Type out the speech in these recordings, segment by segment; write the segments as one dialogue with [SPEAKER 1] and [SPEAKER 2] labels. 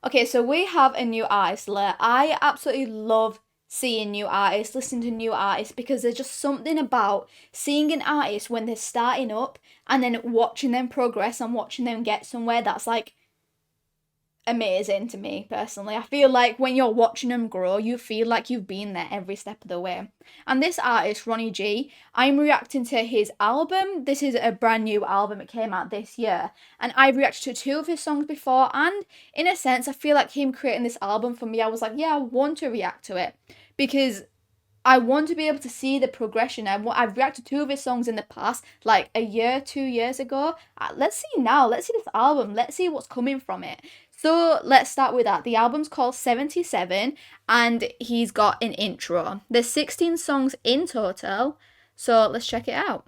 [SPEAKER 1] Okay, so we have a new artist. I absolutely love seeing new artists, listening to new artists, because there's just something about seeing an artist when they're starting up and then watching them progress and watching them get somewhere that's like amazing to me personally. I feel like when you're watching them grow, you feel like you've been there every step of the way. And this artist, Ronnie G, I'm reacting to his album. This is a brand new album. It came out this year. And I've reacted to two of his songs before. And in a sense, I feel like him creating this album for me, I was like, yeah, I want to react to it. Because I want to be able to see the progression. I've reacted to two of his songs in the past, like a year, 2 years ago. Let's see now. Let's see this album. Let's see what's coming from it. So let's start with that. The album's called 77 and he's got an intro. There's 16 songs in total. So let's check it out.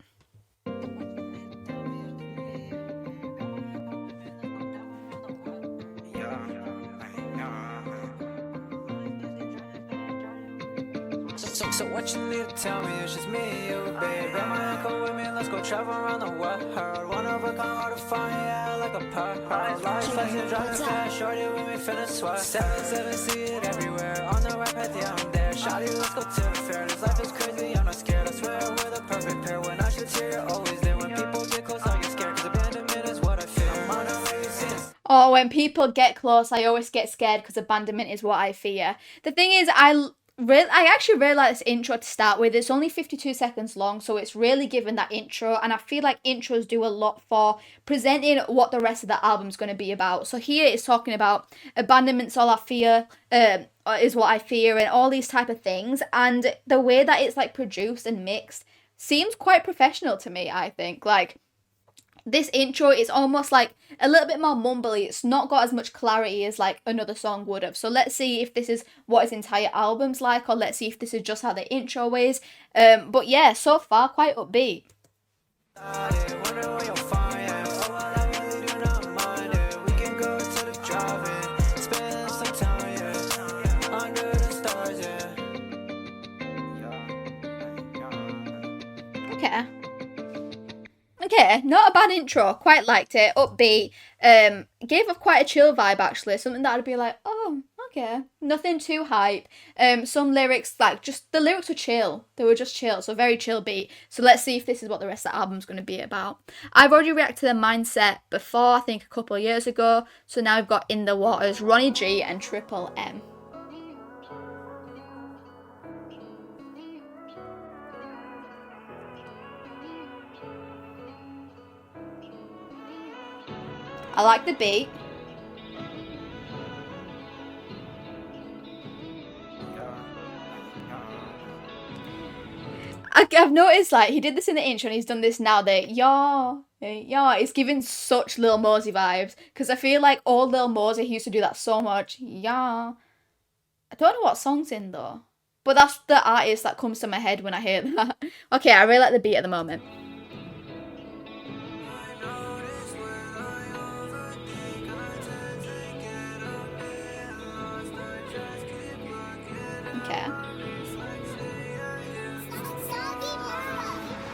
[SPEAKER 2] So what you need to tell me, it's just me and you, babe. Grab my ankle with me, let's go travel around the world. One of a kind, hard to find, yeah, like a pearl. Life flexing, driving fast, shorty with me finna sweat. 7-7, see it everywhere, on the right path, yeah, I'm there. Shawty, let's go to the fair, this life is crazy, I'm not scared. I swear we're the perfect pair, when I should hear you're always there. When people get close, I get scared, cause abandonment is what I feel. I'm on the way, you see this.
[SPEAKER 1] Oh, when people get close, I always get scared because abandonment is what I fear. The thing is, I actually really like this intro to start with. It's only 52 seconds long, so it's really given that intro, and I feel like intros do a lot for presenting what the rest of the album's going to be about. So here it's talking about abandonment's all I fear, is what I fear, and all these type of things, and the way that it's like produced and mixed seems quite professional to me, I think. Like, this intro is almost like a little bit more mumbly. It's not got as much clarity as like another song would have. So let's see if this is what his entire album's like, or let's see if this is just how the intro is. But yeah, so far quite upbeat. Okay, not a bad intro. Quite liked it. Upbeat. Gave off quite a chill vibe actually. Something that I'd be like, oh, okay. Nothing too hype. Some lyrics, like, just the lyrics were chill. They were just chill. So very chill beat. So let's see if this is what the rest of the album's going to be about. I've already reacted to the Mindset before, I think a couple of years ago. So now we've got In the Waters, Ronnie G and Triple M. I like the beat. I've noticed, like, he did this in the intro and he's done this now. That it's giving such Lil Mosey vibes. Because I feel like old Lil Mosey, he used to do that so much. Yeah. I don't know what song's in though. But that's the artist that comes to my head when I hear that. Okay, I really like the beat at the moment. Okay.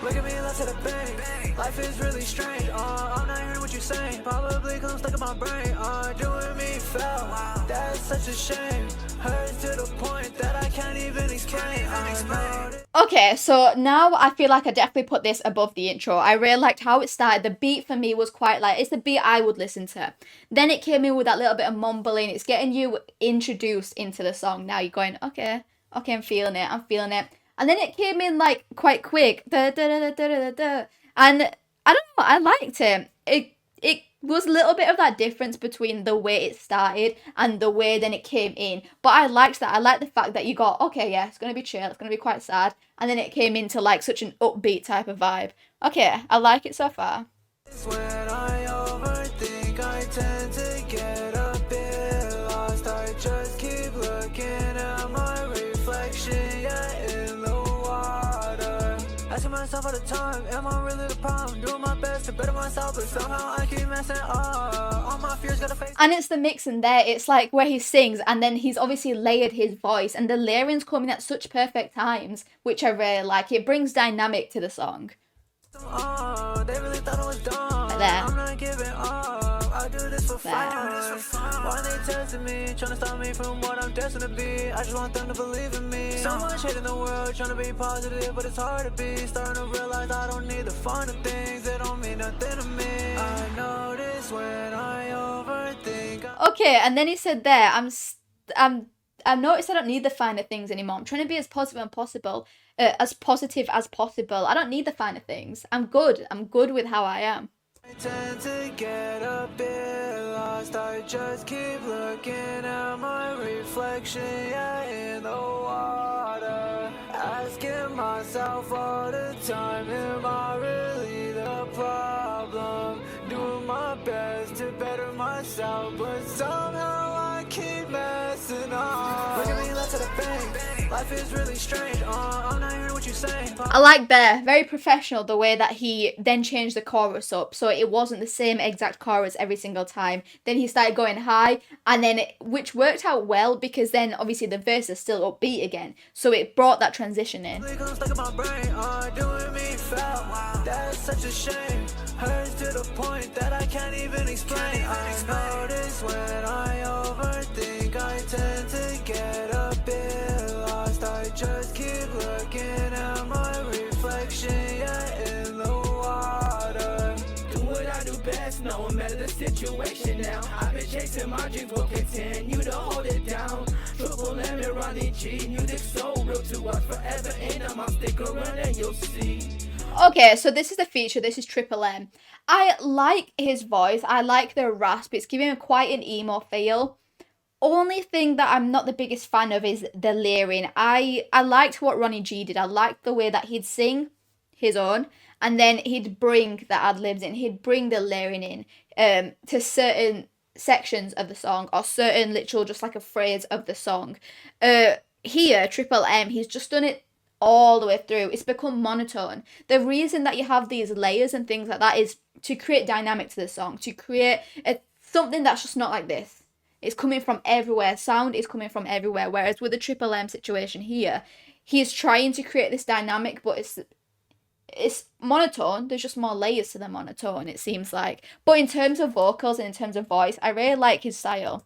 [SPEAKER 2] Look at me, let's hit a bang. Life is really strange. I'm not hearing what you're saying. Probably cause I'm stuck in my brain. Doing me fell. That's such a shame. Hurts to the point that I can't even explain.
[SPEAKER 1] Okay, so now I feel like I definitely put this above the intro. I really liked how it started. The beat for me was quite like, it's the beat I would listen to. Then it came in with that little bit of mumbling. It's getting you introduced into the song. Now you're going, okay, I'm feeling it. And then it came in like quite quick. Da, da, da, da, da, da, da. And I don't know, I liked it. It was a little bit of that difference between the way it started and the way then it came in. But I liked that. I liked the fact that you got, okay, yeah, it's going to be chill. It's going to be quite sad. And then it came into like such an upbeat type of vibe. Okay, I like it so far.
[SPEAKER 2] When I overthink, I tend to get a bit lost. I just keep looking at my reflection, yeah, in the water. Asking myself all the time, am I really the problem? Doing my best to better myself, but somehow I keep messing up. All my fears gotta face.
[SPEAKER 1] And it's the mix in there. It's like where he sings and then he's obviously layered his voice, and the layering's coming at such perfect times, which I really like. It brings dynamic to the song.
[SPEAKER 2] They really thought I was dumb.
[SPEAKER 1] Like there.
[SPEAKER 2] I'm not giving up. I do this for fun. Why they testing me, trying to stop me from what I'm destined to be? I just want them to believe in me. So much hate in the world, trying to be positive, but it's hard to be. Starting to realize I don't need the fun of things that don't mean nothing to me. I notice when I overthink.
[SPEAKER 1] Okay, and then he said there, I've noticed I don't need the finer things anymore. I'm trying to be as positive as possible. I don't need the finer things. I'm good. I'm good with how I am.
[SPEAKER 2] I tend to get a bit lost. I just keep looking at my reflection, yeah, in the water. Asking myself all the time, am I really the problem? Doing my best to better myself, but somehow I keep messing up. Look at me, left to the bank. Life is really strange. I'm not hearing what you're saying.
[SPEAKER 1] I like there, very professional, the way that he then changed the chorus up, so it wasn't the same exact chorus every single time. Then he started going high, and then which worked out well, because then obviously the verse is still upbeat again, so it brought that transition in.
[SPEAKER 2] That's such a shame. Hurts to the point that I can't even explain. I notice when I overthink, I tend to get a bit lost. I just keep looking at my reflection, yeah, in the water.
[SPEAKER 3] Do what I do best, no matter the situation now. I've been chasing my dreams, will continue to hold it down. Triple M and Ronnie G, music so real to us forever, and I'll stick around and you'll see.
[SPEAKER 1] Okay, so this is the feature, this is Triple M. I like his voice, I like the rasp, it's giving him quite an emo feel. Only thing that I'm not the biggest fan of is the layering. I liked what Ronnie G did, I liked the way that he'd sing his own, and then he'd bring the ad-libs in, he'd bring the layering in to certain sections of the song, or certain literal, just like a phrase of the song. Here, Triple M, he's just done it all the way through. It's become monotone. The reason that you have these layers and things like that is to create dynamic to the song, to create something that's just not like this. It's coming from everywhere. Sound is coming from everywhere. Whereas with the Triple M situation here, he is trying to create this dynamic, but it's monotone. There's just more layers to the monotone, it seems like. But in terms of vocals and in terms of voice, I really like his style.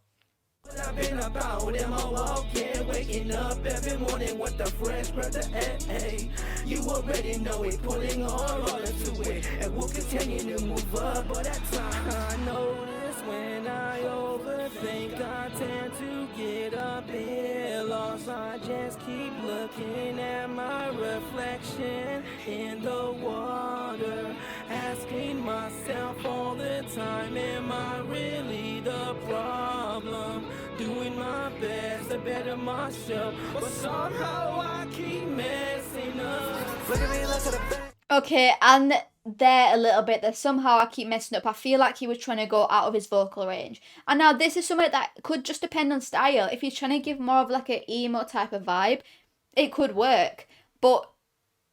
[SPEAKER 3] What I've been about, am I walking, waking up every morning with the fresh brother, hey. You already know it, pulling all into it, and we'll continue to move up, but at times I notice when I overthink, I tend to get a bit lost. I just keep looking at my reflection in the water, asking myself all the time, am I really the problem? Doing my best to better myself, but somehow I keep messing up.
[SPEAKER 2] Look at me, left to the bank.
[SPEAKER 1] Okay, and there a little bit that somehow I keep messing up. I feel like he was trying to go out of his vocal range. And now this is something that could just depend on style. If he's trying to give more of like an emo type of vibe, it could work. But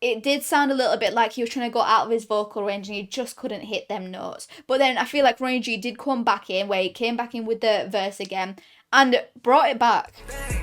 [SPEAKER 1] it did sound a little bit like he was trying to go out of his vocal range and he just couldn't hit them notes. But then I feel like Ronnie G did come back in, where he came back in with the verse again and brought it back.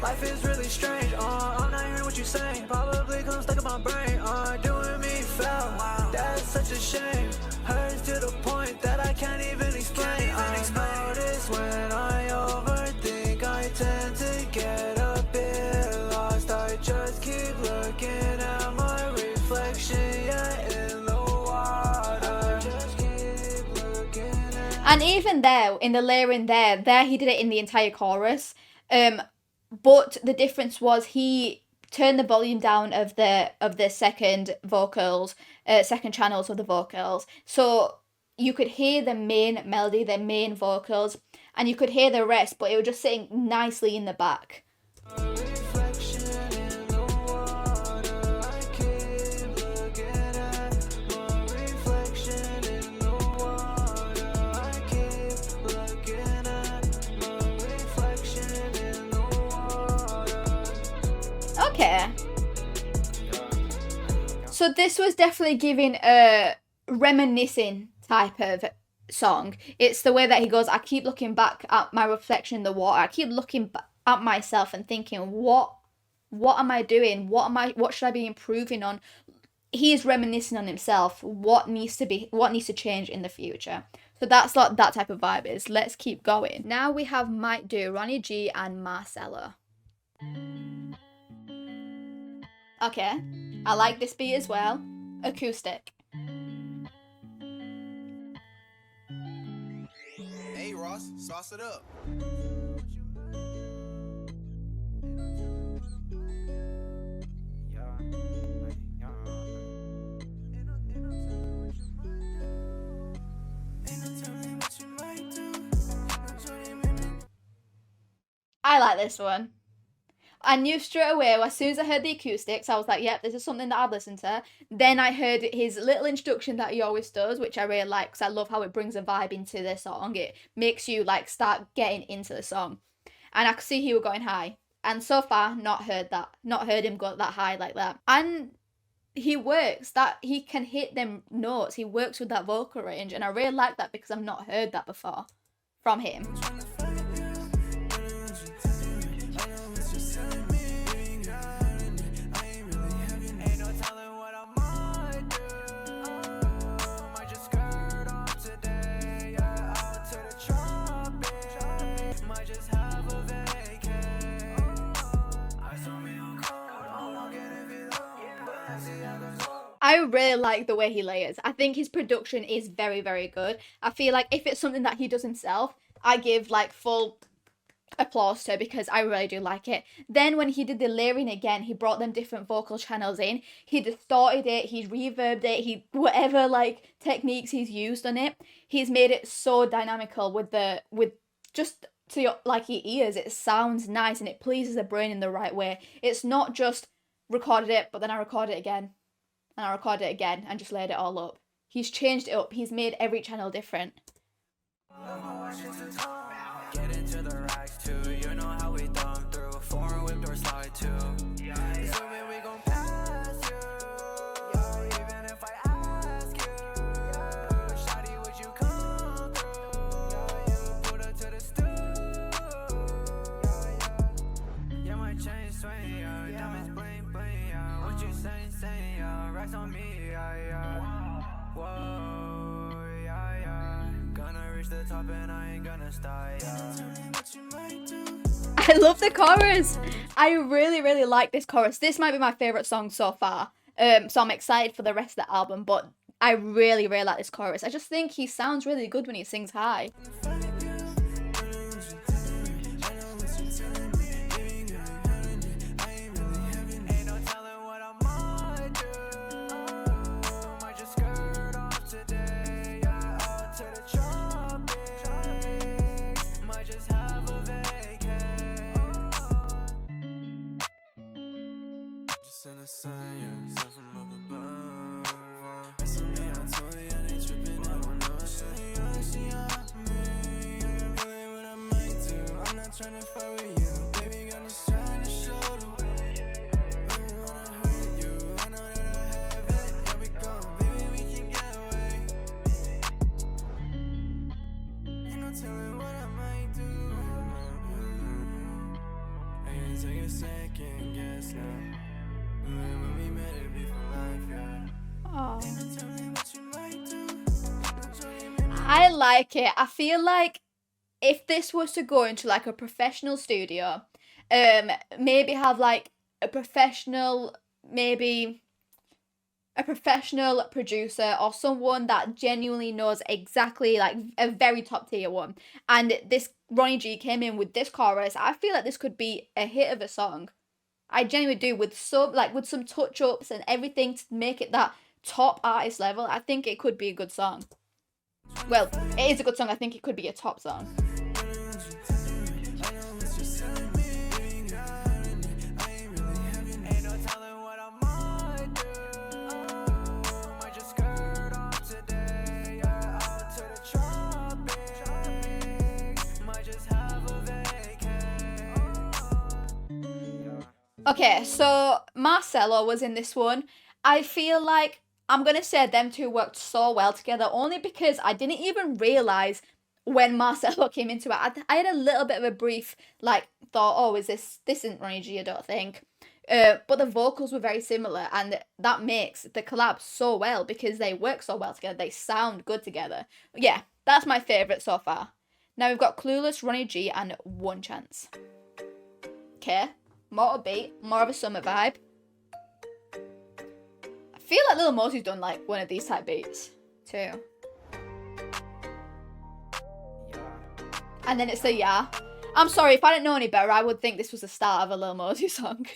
[SPEAKER 2] Life is really strange. I'm not hearing what you're saying. Probably comes stuck in my brain. Doing me fell. That's such a shame. Hurts to the point that I can't even explain. I notice when I overthink, I tend to get a bit lost. I just keep looking at my reflection, yeah, in the water. Just keep looking at.
[SPEAKER 1] And even there, in the layering there he did it in the entire chorus. But the difference was he turned the volume down of the second vocals, second channels of the vocals. So you could hear the main melody, the main vocals, and you could hear the rest, but it was just sitting nicely in the back. Okay. So this was definitely giving a reminiscing type of song. It's the way that he goes, I keep looking back at my reflection in the water. I keep looking at myself and thinking, what am I doing? What should I be improving on? He is reminiscing on himself. What needs to change in the future. So that's what that type of vibe is. Let's keep going. Now we have Might Do, Ronnie G and Marcella. Okay, I like this beat as well. Acoustic.
[SPEAKER 4] Hey Ross, sauce it up.
[SPEAKER 1] I like this one. I knew straight away, as soon as I heard the acoustics, I was like, yep, this is something that I'd listen to. Then I heard his little introduction that he always does, which I really like because I love how it brings a vibe into the song. It makes you like start getting into the song. And I could see he was going high. And so far, not heard him go that high like that. And he works, that he can hit them notes. He works with that vocal range. And I really like that because I've not heard that before from him. I really like the way he layers. I think his production is very, very good. I feel like if it's something that he does himself, I give like full applause to because I really do like it. Then when he did the layering again, he brought them different vocal channels in. He distorted it, he reverbed it, he whatever like techniques he's used on it, he's made it so dynamical with just to your like your ears. It sounds nice and it pleases the brain in the right way. It's not just recorded it, but then I record it again. And I recorded it again and just laid it all up. He's changed it up. He's made every channel different.
[SPEAKER 2] Get into the racks too, you know how we thumb through. Foreign whip door slide too. So when we gon' pass you, even if I ask you, shawty, would you come through? Put her to the stool. Yeah, my chain swing, diamonds bling bling, what you saying, racks on me, whoa, gonna reach the top and I ain't gonna stop,
[SPEAKER 1] I love the chorus. I really, really like this chorus. This might be my favourite song so far. So I'm excited for the rest of the album, but I really, really like this chorus. I just think he sounds really good when he sings high. I like it. I feel like if this was to go into like a professional studio, maybe have like a professional producer or someone that genuinely knows exactly, like a very top tier one. And this Ronnie G came in with this chorus. I feel like this could be a hit of a song. I genuinely do, with some touch ups and everything to make it that top artist level. I think it could be a good song. Well, it is a good song. I think it could be a top song. Okay, so Marcelo was in this one. I feel like I'm going to say them two worked so well together only because I didn't even realise when Marcelo came into it. I had a little bit of a brief, like, thought, oh, this isn't Ronnie G, I don't think. But the vocals were very similar and that makes the collab so well because they work so well together. They sound good together. Yeah, That's my favourite so far. Now we've got Clueless, Ronnie G, and One Chance. Okay, more upbeat, more of a summer vibe. I feel like Lil Mosey's done like one of these type beats too. And then it's the yeah. I'm sorry, if I didn't know any better, I would think this was the start of a Lil Mosey song.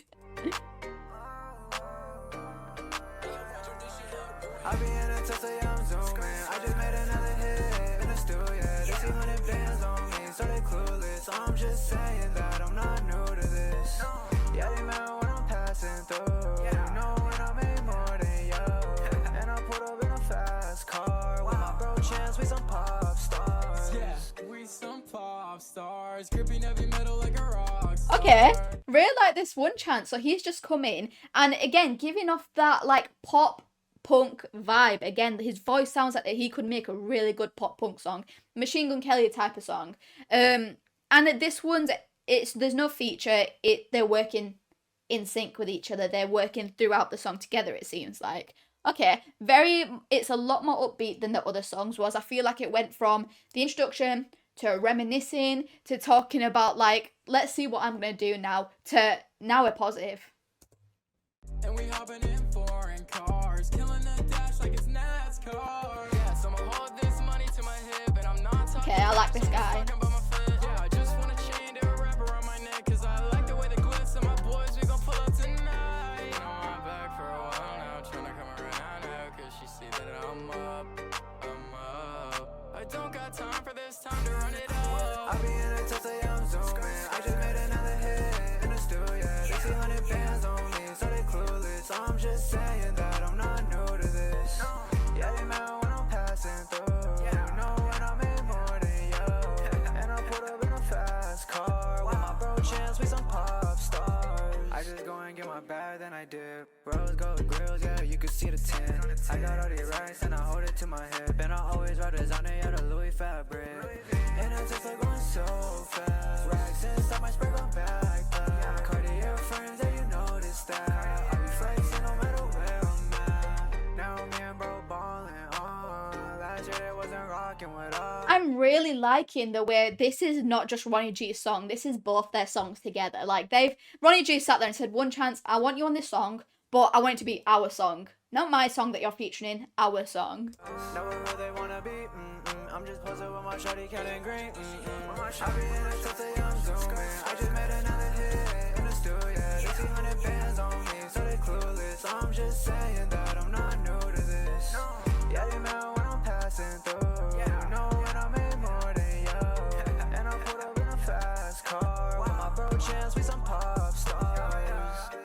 [SPEAKER 2] I be in a Tesla, yeah, I'm zooming. I just made another hit in the studio. They see 100 bands on me, so they clueless. I'm just saying that I'm not new to this. Yeah, they mad when I'm passing through. You know when I make more than you. And I put up in a fast car with my bro Chance, we some pop stars.
[SPEAKER 3] Yeah, we some pop stars, gripping heavy metal like a rock star.
[SPEAKER 1] Okay, really like this One Chance. So he's just come in and again giving off that like pop punk vibe. Again, his voice sounds like that he could make a really good pop punk song, Machine Gun Kelly type of song. And this one's there's no feature. They're working in sync with each other. They're working throughout the song together. It seems like. Okay, it's a lot more upbeat than the other songs was. I feel like it went from the introduction to reminiscing to talking about like, let's see what I'm gonna do now, to now we're positive.
[SPEAKER 3] And we hopping in foreign cars, killing the dash like it's NASCAR. Yeah, so I'ma hold this money to my hip, and I'm not talking.
[SPEAKER 1] Okay, I like this guy.
[SPEAKER 3] Talking about my fit. Yeah, I just wanna chain to a wrap around my neck, cause I like the way the glitz and my boys, we gon' pull up tonight. You know I'm back for a while now, tryna come around now, cause she see that I'm up. I don't got time for this, time to run it up.
[SPEAKER 2] I be in a Tesla, yeah, I'm zooming. I just made another hit in the studio. They see 100 bands on me, so they clueless. I'm just saying that I'm not new to this. Yeah, they mad when I'm passing through. You know when I make more than you. And I put up in a fast car with my bro Chance, we some pop stars. I just go and get my bag, then I dip. Rose gold grills, yeah, you can see the tint. I got all these racks and I hold it to my hip. And I always ride designer, yeah, the Louis fabric. And it's just like going so fast. Racks inside my spray gun backpack. Cartier frames, yeah, you notice that. I be flexing no matter where I'm at. Now me and bro ballin' on. Last year they wasn't rocking with us.
[SPEAKER 1] I'm really liking the way this is not just Ronnie G's song, this is both their songs together. Like Ronnie G sat there and said, One Chance, I want you on this song, but I want it to be our song. Not my song that you're featuring in, our song.
[SPEAKER 2] Know where they wanna be, I'm just posted with my shawty counting green, I be in a Tesla, yeah, I'm zooming. I just made another hit in the studio. They see 100 bands on me, so they clueless. I'm just saying that I'm not new to this. Yeah, they mad when I'm passing through. You know when I make more than you. And I put up in a fast car with my bro Chance, we some pop stars.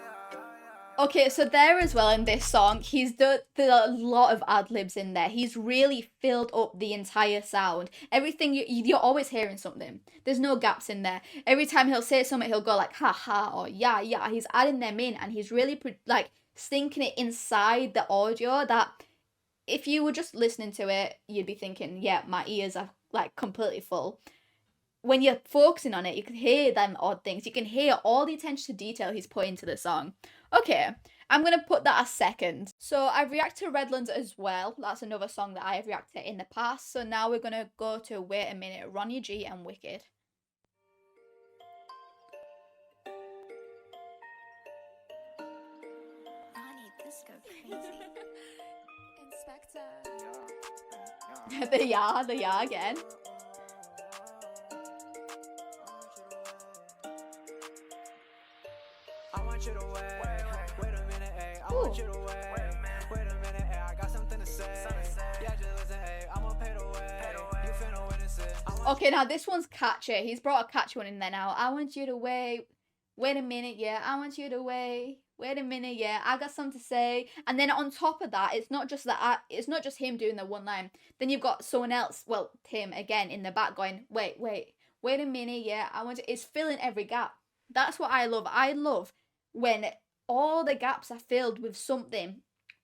[SPEAKER 1] Okay, so there as well in this song, he's done a lot of ad-libs in there. He's really filled up the entire sound. Everything, you're always hearing something. There's no gaps in there. Every time he'll say something, he'll go like, ha ha, or yeah, yeah. He's adding them in and he's really like sinking it inside the audio that if you were just listening to it, you'd be thinking, yeah, my ears are like completely full. When you're focusing on it, you can hear them odd things. You can hear all the attention to detail he's put into the song. Okay, I'm going to put that as second. So I've reacted to Redlands as well. That's another song that I have reacted to in the past. So now we're going to go to Wait a Minute, Ronnie G and Wicked.
[SPEAKER 5] Ronnie, this go crazy. Inspector.
[SPEAKER 1] the yeah again.
[SPEAKER 2] I want you to wait a minute, ayy. I want you to wait a minute, ayy. I got something to say. Yeah, just listen, ayy. I'ma pay the way. You finna witness it.
[SPEAKER 1] Okay, now this one's catchy. He's brought a catchy one in there now. I want you to wait a minute, yeah. I want you to wait a minute, yeah. I got something to say. And then on top of that, it's not just him doing the one line. Then you've got someone else, well, him again in the back going, wait a minute, yeah. It's filling every gap. That's what I love. I love when all the gaps are filled with something,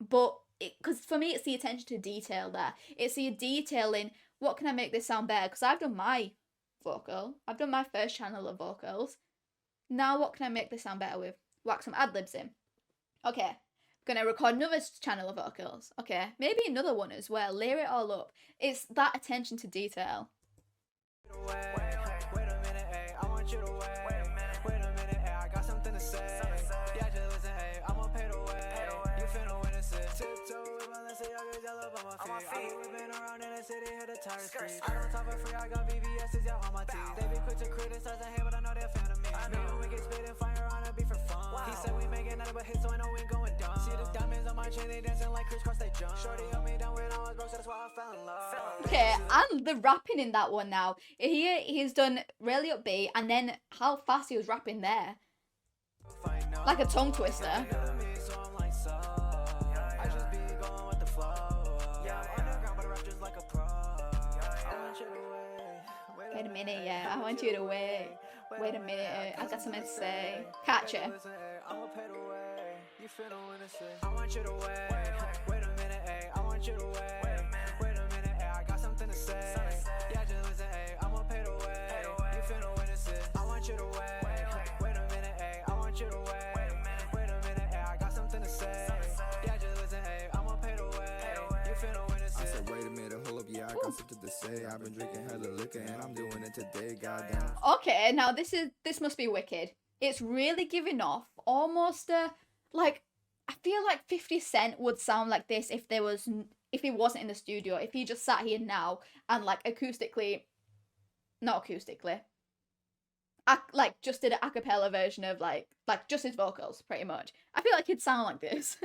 [SPEAKER 1] but because for me it's the attention to detail there. It's the detailing. What can I make this sound better? Because I've done my vocal. I've done my first channel of vocals. Now what can I make this sound better with? Whack some ad libs in. Okay, Gonna record another channel of vocals. Okay, maybe another one as well. Layer it all up. It's that attention to detail.
[SPEAKER 2] Wait a minute, ayy, I want you to wait a minute, ayy, I got something to say. Yeah, just listen, ayy, I'ma pay the way. You finna witness it. Tiptoe with my lens, I get yellow up on my feet. I be whipping around in the city, hit the tire street. I don't talk for free, I got VVS's, yeah, on my teeth. They be quick to criticize and hate, but I know they're a fan of me. Me and we get spitting fire on a beat for fun. He said we making nothing but hits, so I know we going dumb. See the diamonds on my chain, they dancing like crisscross, they jump. Shorty held me down when I was broke, so that's why I fell in love.
[SPEAKER 1] Okay, and the rapping in that one now. Here he's done really upbeat, and then how fast he was rapping there. Like a tongue twister. Wait a minute, yeah, I want you to wait. Wait a minute, I got something to say. Catch it.
[SPEAKER 2] I want you to wait a minute, ayy, I want you to wait a minute, ayy, I got something to say. Yeah, just listen, ayy, I'ma pay the way. You finna witness it. I want you to wait a minute, ayy, I want you to wait a minute, ayy, I got something to say. Yeah, just listen, ayy, I'ma pay the way. You finna witness it.
[SPEAKER 3] I said, wait a minute, hold up, yeah, I got something to say. I've been drinking hella liquor and I'm doing it today, goddamn.
[SPEAKER 1] Okay, now this must be wicked. It's really giving off almost like, I feel like 50 Cent would sound like this if he wasn't in the studio, if he just sat here now and like not acoustically, like just did an a cappella version of like just his vocals pretty much. I feel like he'd sound like this.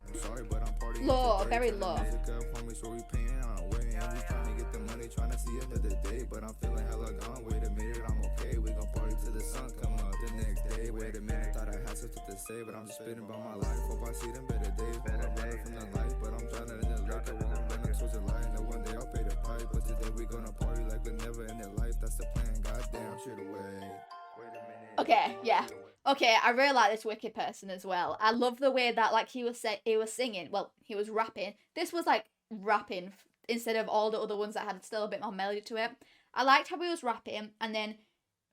[SPEAKER 3] I'm sorry, but I'm partying
[SPEAKER 1] Low,
[SPEAKER 3] today.
[SPEAKER 1] very
[SPEAKER 3] Turn the
[SPEAKER 1] low.
[SPEAKER 3] music up, homie, so we paying on the way. And we trying to get the money, trying to see another day. But I'm feeling hella gone. Wait a minute, I'm okay. We gon' party till the sun come up the next day. Wait a minute, thought I had something to say, but I'm just spitting about my life. Hope I see them better days. I'm running from the light, but I'm drowning in the lake. I won't run towards the light. No, one day I'll pay the price, but today we gonna party like we're never in their life. That's the plan. Goddamn, shit away. Wait a minute.
[SPEAKER 1] Okay, yeah. Okay, I really like this wicked person as well. I love the way that like he was singing. Well, he was rapping. This was like rapping instead of all the other ones that had still a bit more melody to it. I liked how he was rapping, and then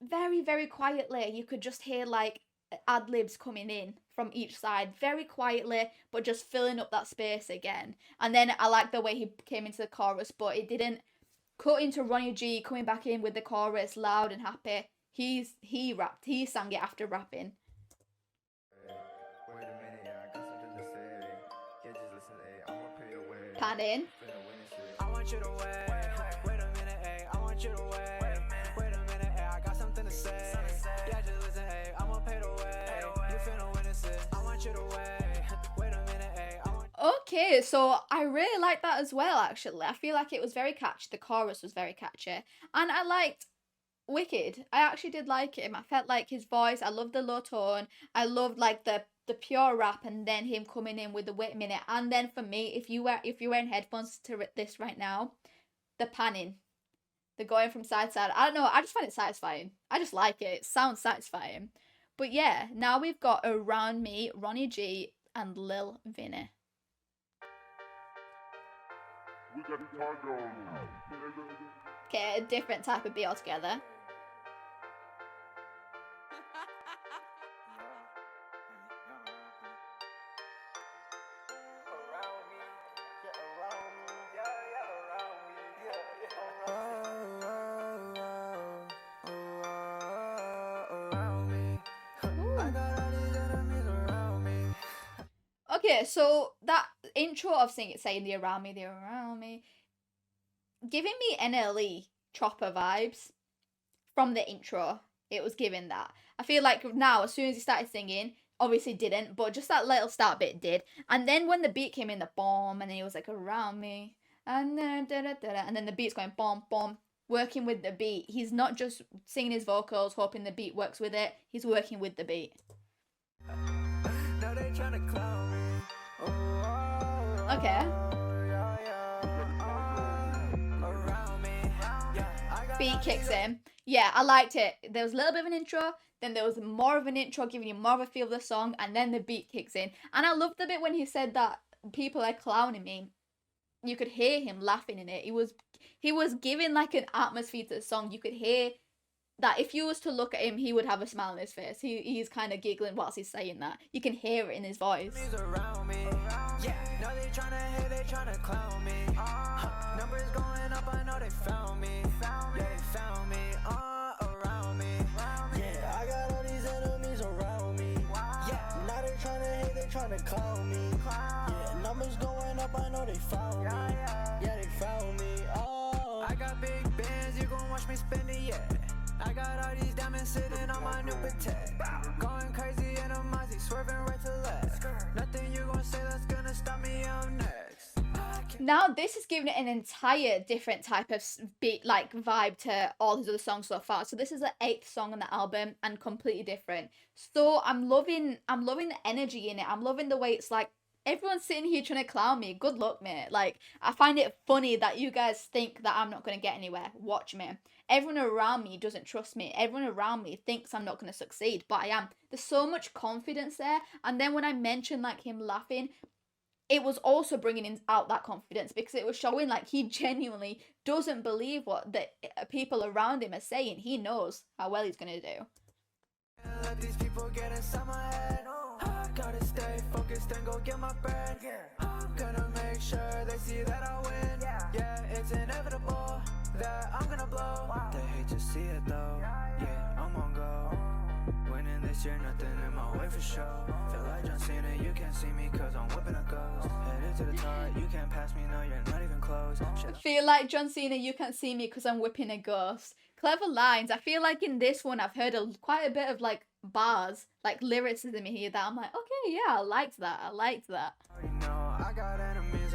[SPEAKER 1] very, very quietly you could just hear like ad-libs coming in from each side very quietly, but just filling up that space again. And then I liked the way he came into the chorus, but it didn't cut into Ronnie G coming back in with the chorus loud and happy. He sang it after rapping.
[SPEAKER 3] Wait a minute, yeah, I got something to say. Yeah, just listen, ayy, I'ma pay the way.
[SPEAKER 1] Panning.
[SPEAKER 3] Finna witness it.
[SPEAKER 2] I want you to wait a minute, ayy, I want you to wait a minute, ayy, I got something to say. Yeah, just listen, ayy, I'ma pay the way. You finna witness it. I want you to wait a minute, ayy, I want.
[SPEAKER 1] Okay, so I really liked that as well, actually. I feel like it was very catchy. The chorus was very catchy. And I liked Wicked. I actually did like him. I felt like his voice. I loved the low tone. I loved like the pure rap, and then him coming in with the wait a minute. And then for me, if you're wearing headphones to this right now, the panning, the going from side to side. I don't know. I just find it satisfying. I just like it. It sounds satisfying. But yeah, now we've got Around Me, Ronnie G, and Lil Vinny. Okay, a different type of beat altogether. Okay, so that intro of saying the around me, giving me NLE Chopper vibes from the intro. It was giving that. I feel like now, as soon as he started singing, obviously didn't, but just that little start bit did. And then when the beat came in, the bomb, and then he was like around me, and then and then the beat's going bomb bomb, working with the beat. He's not just singing his vocals, hoping the beat works with it. He's working with the beat.
[SPEAKER 2] Now they tryna clown me.
[SPEAKER 1] Okay. Beat kicks in. Yeah, I liked it. There was a little bit of an intro, then there was more of an intro giving you more of a feel of the song, and then the beat kicks in. And I loved the bit when he said that people are clowning me. You could hear him laughing in it. He was giving like an atmosphere to the song. You could hear that if you was to look at him, he would have a smile on his face. He's kind of giggling whilst he's saying that. You can hear it in his voice.
[SPEAKER 2] Around me. Yeah, no, they tryna hate, they tryna clown me. Numbers going up, I know they found me. Yeah, they found me. Around me.
[SPEAKER 3] Yeah, I got all these enemies around me. Yeah, now they tryna hate, they tryna clown me. Yeah, numbers going up, I know they found me. Yeah, they found me. Oh,
[SPEAKER 2] I got big bands, you gon' watch me spend it, yeah. I got all these diamonds sitting on my new Patek. Going crazy in a Mozzie, swerving right to left. Nothing you gon' say that's gonna stop me, I'm next.
[SPEAKER 1] Now this is giving it an entire different type of beat, like vibe to all his other songs so far. So this is the 8th song on the album and completely different. So I'm loving the energy in it. I'm loving the way it's like everyone's sitting here trying to clown me. Good luck, mate. Like, I find it funny that you guys think that I'm not going to get anywhere. Watch me. Everyone around me doesn't trust me. Everyone around me thinks I'm not going to succeed, but I am. There's so much confidence there. And then when I mentioned like him laughing, it was also bringing out that confidence because it was showing like he genuinely doesn't believe what the people around him are saying. He knows how well he's going to do.
[SPEAKER 2] Let these people get inside my head. I gotta stay focused and go get my bread. I'm gonna make sure they see that I win. Yeah, it's inevitable that I'm gonna blow. They hate to see it though. Yeah, I'm on go. Winning this year, nothing in my way for sure. Feel like John Cena, you can't see me cause I'm whipping a ghost. Headed to the top, you can't pass me, no, you're not even close.
[SPEAKER 1] Feel like John Cena, you can't see me because I'm whipping a ghost. Clever lines. I feel like in this one I've heard quite a bit of like bars, like lyricism here that I'm like, okay, yeah, I liked that.
[SPEAKER 2] You know, I got enemies,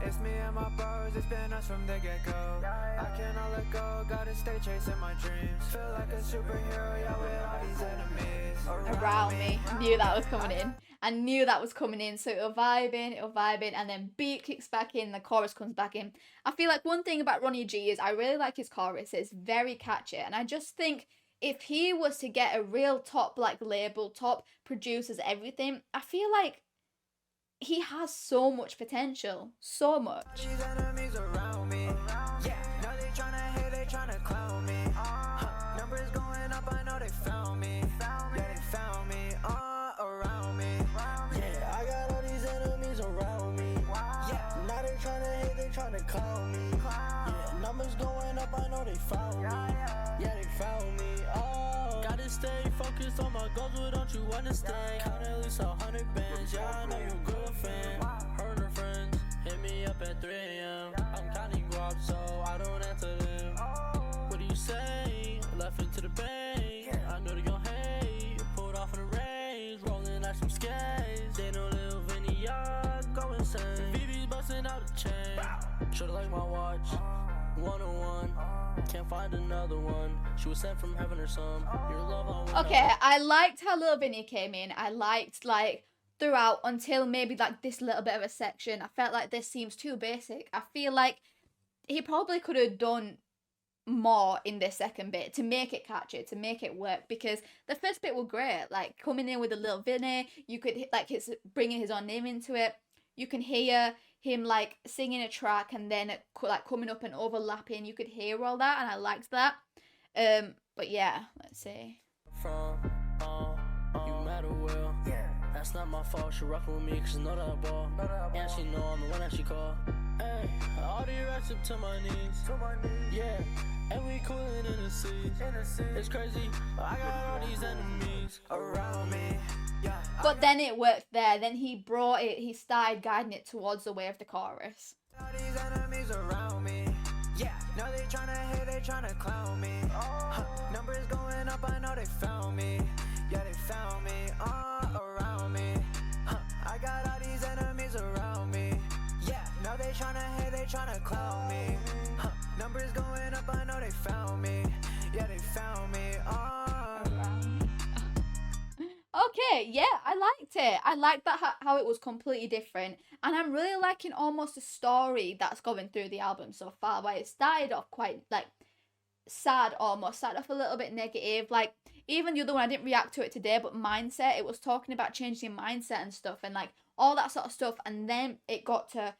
[SPEAKER 2] it's me and my bros, it's been us from the get-go. I cannot let go, gotta stay chasing my dreams. Feel like a superhero, yeah, with all these enemies
[SPEAKER 1] around me. Knew that was coming in. I knew that was coming in. So it'll vibe in, and then beat kicks back in, the chorus comes back in. I feel like one thing about Ronnie G is I really like his chorus. It's very catchy, and I just think if he was to get a real top like label, top producers, everything, I feel like he has so much potential. So much.
[SPEAKER 2] These enemies around me. Yeah, now they tryna hate, they tryna clown me. Numbers going up, I know they found me. Yeah, they found me. Around me.
[SPEAKER 3] yeah, I got all these enemies around me. Yeah, now they tryna hate, they tryna clown me. Yeah, numbers going up, I know they found me. Yeah, they found me. Oh, gotta stay focused on my goals, but don't you understand? Count at least 100 bands, yeah, I know you're a good fan. Heard her friends, hit me up at 3 a.m. I'm counting guap, so I don't answer them. What do you say? Left into the bank, I know they gon' hate. Pulled off in the range, rolling like some skates. They know Lil Vinny, go insane. BB's busting out the chain. Should've like my watch, 101. Can't find another one. She was sent from heaven or some. Your love I want.
[SPEAKER 1] Okay, I liked how Lil Vinny came in. I liked like throughout until maybe like this little bit of a section. I felt like this seems too basic. I feel like he probably could have done more in this second bit to make it catchy, to make it work, because the first bit was great. Like coming in with a Lil Vinny, you could like his bringing his own name into it. You can hear him like singing a track and then like coming up and overlapping. You could hear all that, and I liked that. But yeah, let's see.
[SPEAKER 3] From, you matter well. That's not my fault. She rockin' with me cause know that I ball. And she know I'm the one that she call. Hey, all the racks up to my knees. Yeah, and we coolin' in the seas. It's crazy. I got all these enemies
[SPEAKER 2] Around me. Yeah.
[SPEAKER 1] But then it worked there. Then he brought it. He started guiding it towards the way of the chorus.
[SPEAKER 2] All these enemies around me. Yeah, now they tryna hate, they tryna clown me. Numbers going up, I know they found me. Yeah, they found me. Around me. I got all these enemies around me. Yeah, now they tryna hate, they tryna clown me. Numbers going up, I know they found me. Yeah, they found me.
[SPEAKER 1] Okay, yeah, I liked it. I liked that how it was completely different, and I'm really liking almost the story that's going through the album so far. Where it started off quite like sad, almost started off a little bit negative. Like even the other one, I didn't react to it today, but mindset. It was talking about changing mindset and stuff, and like all that sort of stuff. And then it got to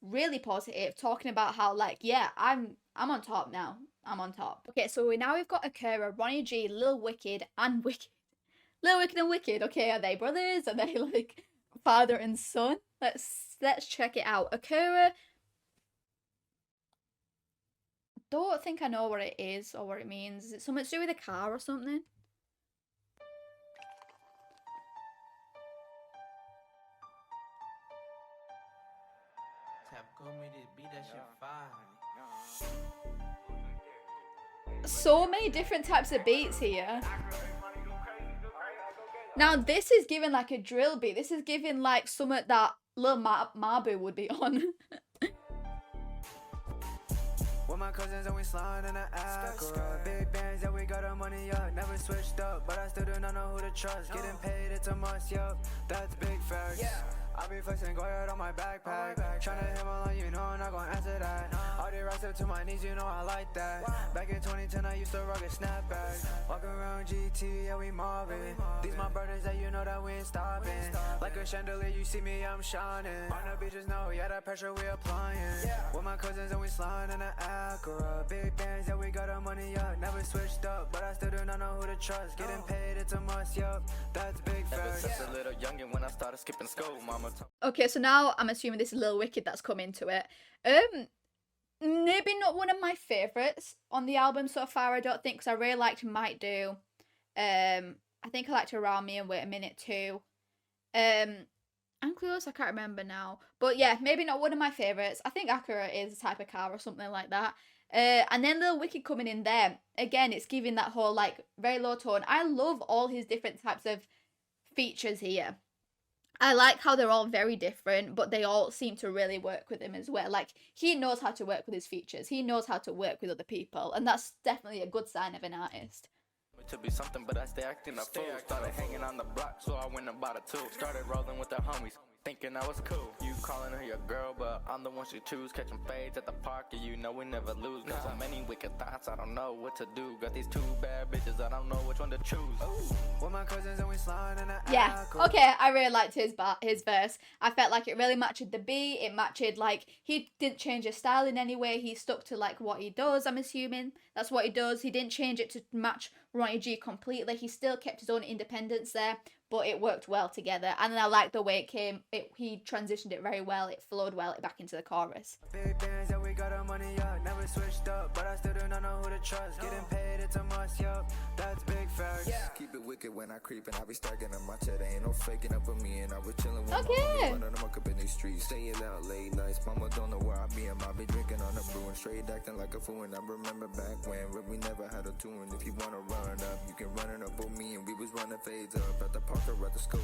[SPEAKER 1] really positive, talking about how like yeah, I'm on top now. I'm on top. Okay, so we've got Akira, Ronnie G, Lil Wicked, and Wicked. Lil Wicked and Wicked. Okay, are they brothers? Are they like father and son? Let's check it out. Akira. Don't think I know what it is or what it means. Is it something to do with a car or something? So many different types of beats here. Now this is giving like a drill beat. This is giving like something that Lil Mabu would be on.
[SPEAKER 2] With my cousins and we sliding in the Acura. Big bands, yeah, we got our money up. Never switched up, but I still do not know who to trust. Getting paid, it's a must, yup. That's big facts. I be flexing, go out on my backpack. Tryna hit my line, you know I'm not gonna answer that. All the rest up to my knees, you know I like that. Back in 2010, I used to rock a snapback. Walk around GT, yeah, we mobbing. These my brothers that you know that we ain't stopping. Like a chandelier, you see me, I'm shining. On the beaches, no, yeah, that pressure we applying. With my cousins and we sliding in the Acura. Big bands, yeah, we got our money up. Never switched up, but I still do not know who to trust. Getting paid, it's a must, yup. That's big facts. Ever since a little youngin' when I started skipping school, mama.
[SPEAKER 1] Okay, so now I'm assuming this is Lil Wicked that's come into it. Maybe not one of my favourites on the album so far, I don't think, because I really liked Might Do. I think I liked Around Me and Wait a Minute too. I'm close, I can't remember now. But yeah, maybe not one of my favourites. I think Acura is a type of car or something like that. And then Lil Wicked coming in there. Again, it's giving that whole like very low tone. I love all his different types of features here. I like how they're all very different, but they all seem to really work with him as well. Like, he knows how to work with his features. He knows how to work with other people. And that's definitely a good sign of an artist.
[SPEAKER 2] To be something, but I stay acting a fool. Started hanging on the block, so I went and bought a tool. Started rolling with the homies, thinking I was cool. You calling her your girl, but I'm the one she choose. Catching fades at the park, and you know we never lose. Got so many wicked thoughts, I don't know what to do. Got these two bad bitches, I don't know which one to choose. With my cousins and we sliding in the
[SPEAKER 1] Yeah, okay, I really liked his verse. I felt like it really matched the beat. It matched, like, he didn't change his style in any way. He stuck to, like, what he does, I'm assuming. That's what he does. He didn't change it to match Ronnie G completely. He still kept his own independence there, but it worked well together. And then I liked the way it came. He transitioned it very well. It flowed well back into the chorus.
[SPEAKER 2] Big bands, yeah, we got our money up. Never switched up, but I still do not know who to trust. Getting paid, it's a must, yup. That's big facts.
[SPEAKER 6] Keep it wicked when I creep and I be stacking on my cheddar. Ain't no faking up for me and I was chilling with
[SPEAKER 1] Okay.
[SPEAKER 6] my homies. Running amok up in these streets. Staying out late nights. Mama don't know where I be. I be drinking on the brew and straight acting like a fool. And I remember back when we never had a tune. If you wanna run up, you can run it up with me. And we was running fades up at the park or at the school.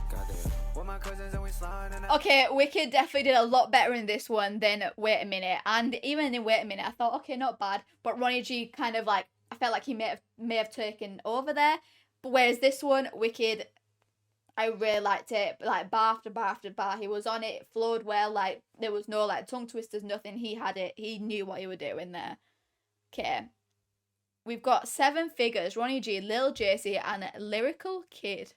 [SPEAKER 6] Goddamn.
[SPEAKER 2] With my cousins and we sliding in
[SPEAKER 1] Okay, Wicked definitely did a lot better in this one than Wait a Minute. And even in Wait a Minute, I thought, okay, not bad. But Ronnie G kind of like, I felt like he may have taken over there. But whereas this one, Wicked, I really liked it. Like, bar after bar after bar, he was on it. It flowed well. Like, there was no like tongue twisters, nothing. He had it. He knew what he was doing there. Okay. We've got 7 Figures, Ronnie G, Lil JC, and Lyrical Kid.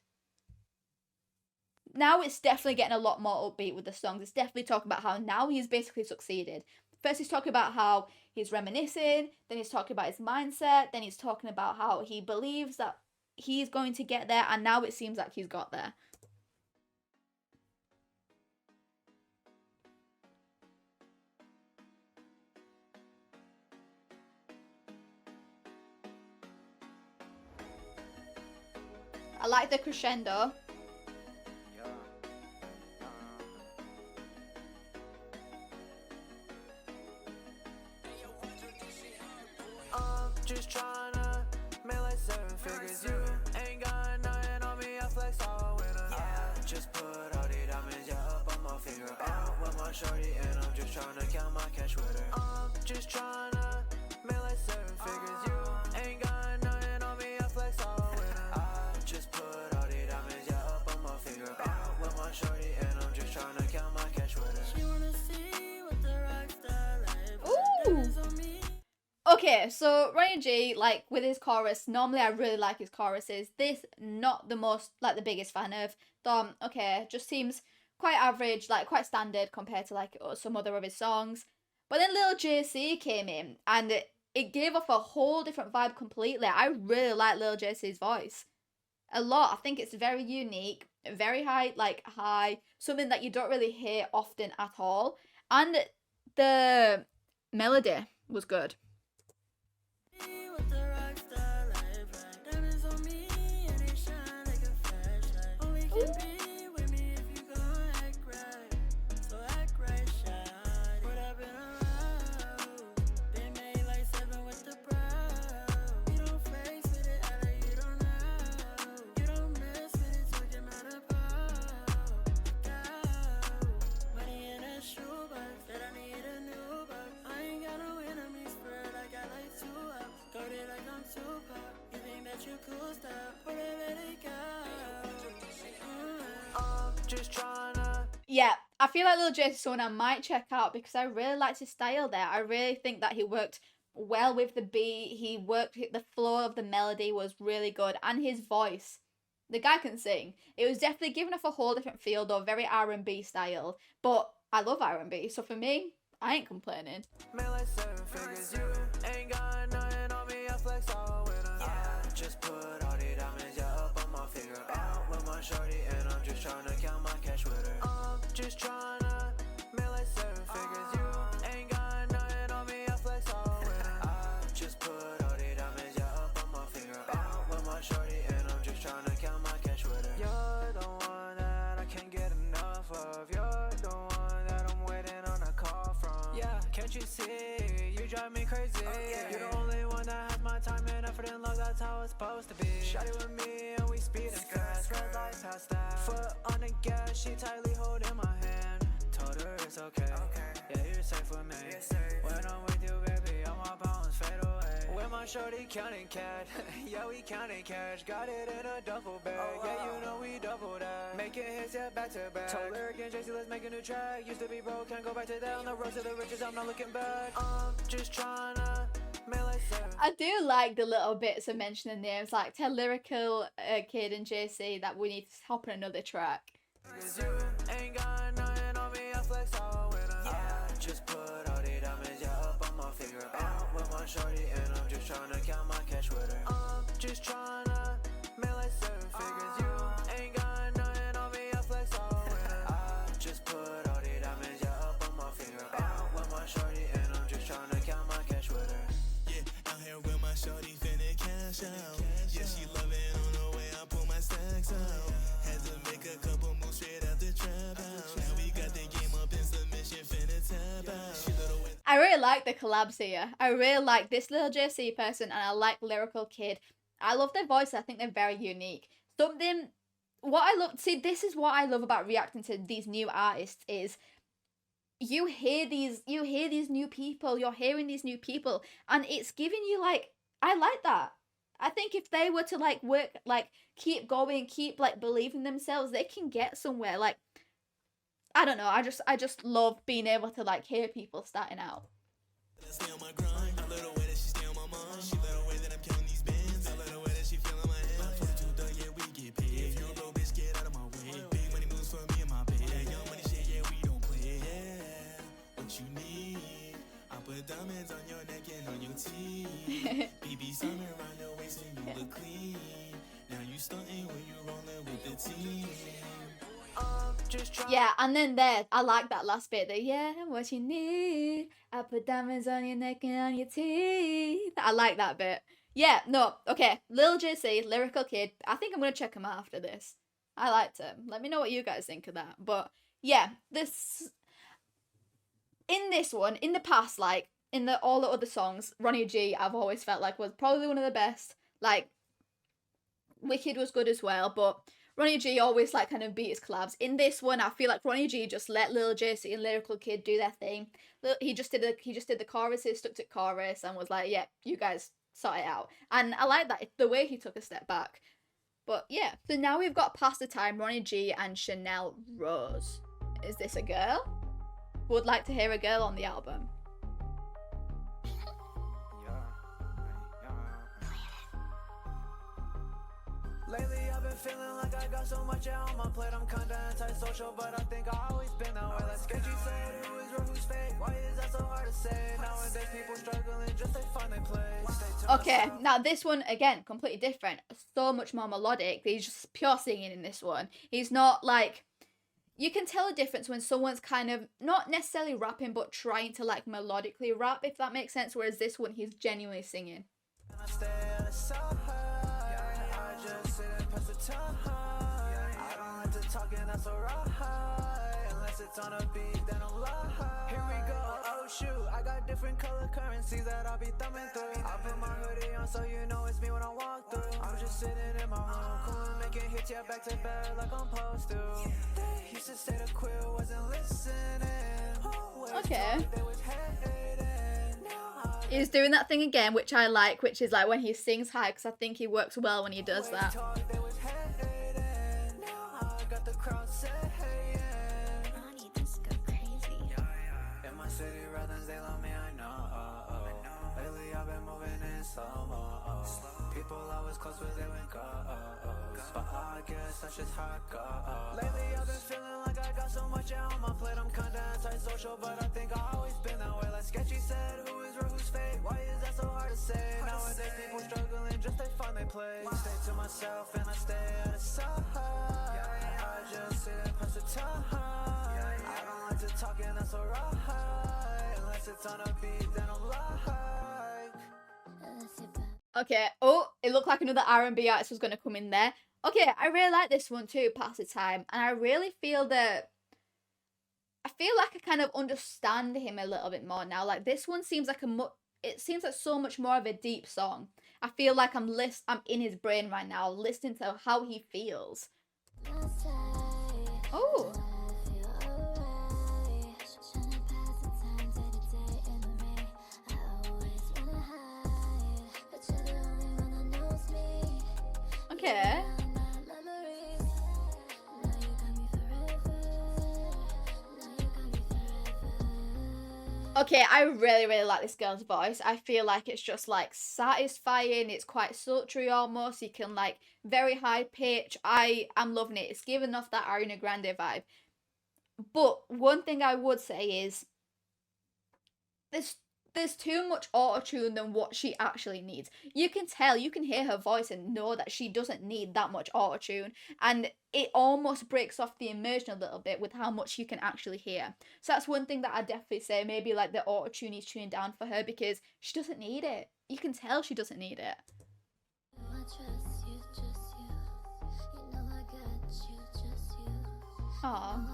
[SPEAKER 1] Now it's definitely getting a lot more upbeat with the songs. It's definitely talking about how now he's basically succeeded. First he's talking about how he's reminiscing, then he's talking about his mindset, then he's talking about how he believes that he's going to get there, and now it seems like he's got there. I like the crescendo.
[SPEAKER 2] just tryna make like 7 figures. You ain't got nothing on me, I flex all winter. I just put all the diamonds, yeah, up on my finger. Out with my shorty, and I'm just tryna count my cash with her. I'm just tryna make like 7 figures. You ain't got nothing on me, I flex all winter. I just put all the diamonds, yeah, up on my finger. Out with my shorty, and I'm just tryna count my cash with her. She wanna see what the rock star life.
[SPEAKER 1] Okay, so Ronnie G, like, with his chorus, normally I really like his choruses. This, not the most, like, the biggest fan of. Okay, just seems quite average, like, quite standard compared to, like, some other of his songs. But then Lil JC came in, and it gave off a whole different vibe completely. I really like Lil JC's voice a lot. I think it's very unique, very high, something that you don't really hear often at all. And the melody was good. Yeah, I feel like Lil J.'s someone I might check out because I really liked his style there. I really think that he worked well with the beat. He worked, the flow of the melody was really good, and his voice. The guy can sing. It was definitely giving off a whole different feel though, very R&B style. But I love R&B, so for me, I ain't complaining.
[SPEAKER 2] Man, like 7 figures, you ain't got nothing on me, I flex all winter. I just put all the diamonds, yeah, up on my finger. Out with my shorty, and I'm just trying to count my cash with her. I'm just trying to, man, like 7 figures, you ain't got nothing on me, I flex all winter. I just put all the diamonds, yeah, up on my finger. Out with my shorty, and I'm just trying to count my cash with her. You're the one that I can't get enough of. You're the one that I'm waiting on a call from. Yeah, can't you see? You drive me crazy. You're the only one that has my time and effort and love. That's how it's supposed to be. Shawty with me and we speeding fast. Red lights past that. Foot on the gas, she tightly holding my hand. Told her it's okay. Yeah, you're safe with me. When I'm with you, baby, all my pounds fade away. With my shorty counting cash. Yeah, we counting cash. Got it in a duffel bag. Yeah, you know we double that. Making hits, yeah, back to back. Told Lyric and JC, let's make a new track. Used to be broke, can't go back to that. On the road to the riches, I'm not looking back. I'm just trying to make like 7.
[SPEAKER 1] I do like the little bits of mentioning names, like tell Lyrical Kid and JC that we need to hop on another track.
[SPEAKER 2] You ain't got nothing on me, I flex all winter. I just put all the diamonds, yeah, up on my finger. Out with my shorty, and I'm just trying to count my cash with her. I'm just trying to make like 7 figures. You ain't got nothing on me, I flex all winter. I just put all the diamonds, yeah, up on my finger. Out with my shorty, and I'm just trying to count my cash with her.
[SPEAKER 3] Yeah, out here with my shorty finna cash out. Yeah, she love it on the way I pull my stacks out. Had to make a couple moves straight out the trap house. Now we got the game up in submission, finna tap out. She little with
[SPEAKER 1] I really like the collabs here. I really like this little JC person, and I like Lyrical Kid. I love their voice. I think they're very unique. This is what I love about reacting to these new artists is you hear these new people, you're hearing these new people, and it's giving you like, I like that. I think if they were to like work, like keep going, keep like believing themselves, they can get somewhere. Like, I don't know, I just love being able to like hear people starting out.
[SPEAKER 3] stay on my grind. I love the way that she stay on my mind. She love the way that I'm counting these bands. I love the way that she feeling my hand. 42 done, yeah, we get paid. If you a broke bitch, get out of my way. Big money moves for me and my pay. That young money shit, yeah, we don't play. Yeah, what you need? I put diamonds on your neck and on your teeth. BB something around your waist and you look clean. Now you stunting when you rolling with the team.
[SPEAKER 1] Yeah, and then there, I like that last bit. The yeah, what you need. I put diamonds on your neck and on your teeth. I like that bit. Yeah, no, okay. Lil JC, Lyrical Kid. I think I'm gonna check him out after this. I liked him. Let me know what you guys think of that. But yeah, in this one, in the past, like in all the other songs, Ronnie G, I've always felt like was probably one of the best. Like, Wicked was good as well, but Ronnie G always like kind of beat his collabs. In this one, I feel like Ronnie G just let Lil JC and Lyrical Kid do their thing. He just did the choruses, stuck to chorus, and was like, "Yeah, you guys sort it out." And I like that the way he took a step back. But yeah, so now we've got Past the Time, Ronnie G and Chanel Rose. Is this a girl? Would like to hear a girl on the album.
[SPEAKER 2] Lately I've been been feeling like I got so much on my plate. I'm kinda antisocial, but I think I always been that way. Like sketchy said, who is real, who's fake? Why is that so hard to say? Nowadays people struggling just to find their place.
[SPEAKER 1] Okay, now this one again, completely different. So much more melodic. He's just pure singing in this one. He's not like, you can tell a difference when someone's kind of not necessarily rapping, but trying to like melodically rap, if that makes sense. Whereas this one, he's genuinely singing.
[SPEAKER 2] I stay at the side. I just sit and pass the time. I don't like to talk and that's alright. Unless it's on a beat, then I'm live. Here we go. Oh shoot, I got different color currencies that I'll be thumbing through. I put my hoodie on so you know it's me when I walk through. I'm just sitting in my room, cool, making hits, yeah, back to back like I'm supposed to. They used to say the queer wasn't listening.
[SPEAKER 1] Okay. He's doing that thing again, which I like, which is like when he sings high, because I think he works well when he does that.
[SPEAKER 5] Ronnie, this go crazy.
[SPEAKER 2] In my city, rather they love me, I know. Lately I've been moving in slow-mo. People I was close with, they went ghost. But I guess that's just how it goes. Lately I've been feeling like I got so much on my plate. I'm kinda antisocial, but I think I always been that way. Like sketchy said, who is real, who's fake? Why is that so hard to say? Nowadays people struggling just to find their place. Stay to myself and I stay at the side. I just sit and pass the time. I don't like to talk and that's alright. Unless it's on a beat, then I'm like.
[SPEAKER 1] Okay, oh, it looked like another R&B artist was going to come in there. Okay, I really like this one too, Pass the Time. And I really feel that, I feel like I kind of understand him a little bit more now. Like this one seems like it seems like so much more of a deep song. I feel like I'm in his brain right now, listening to how he feels. Oh. Okay. Okay, I really like this girl's voice. I feel like it's just like satisfying. It's quite sultry almost. You can like very high pitch. I am loving it. It's giving off that Ariana Grande vibe. But one thing I would say is there's too much auto-tune than what she actually needs. You can tell, you can hear her voice and know that she doesn't need that much auto-tune, and it almost breaks off the immersion a little bit with how much you can actually hear. So that's one thing that I definitely say, maybe like the auto-tune is tuned down for her because she doesn't need it. You can tell she doesn't need it. Aww.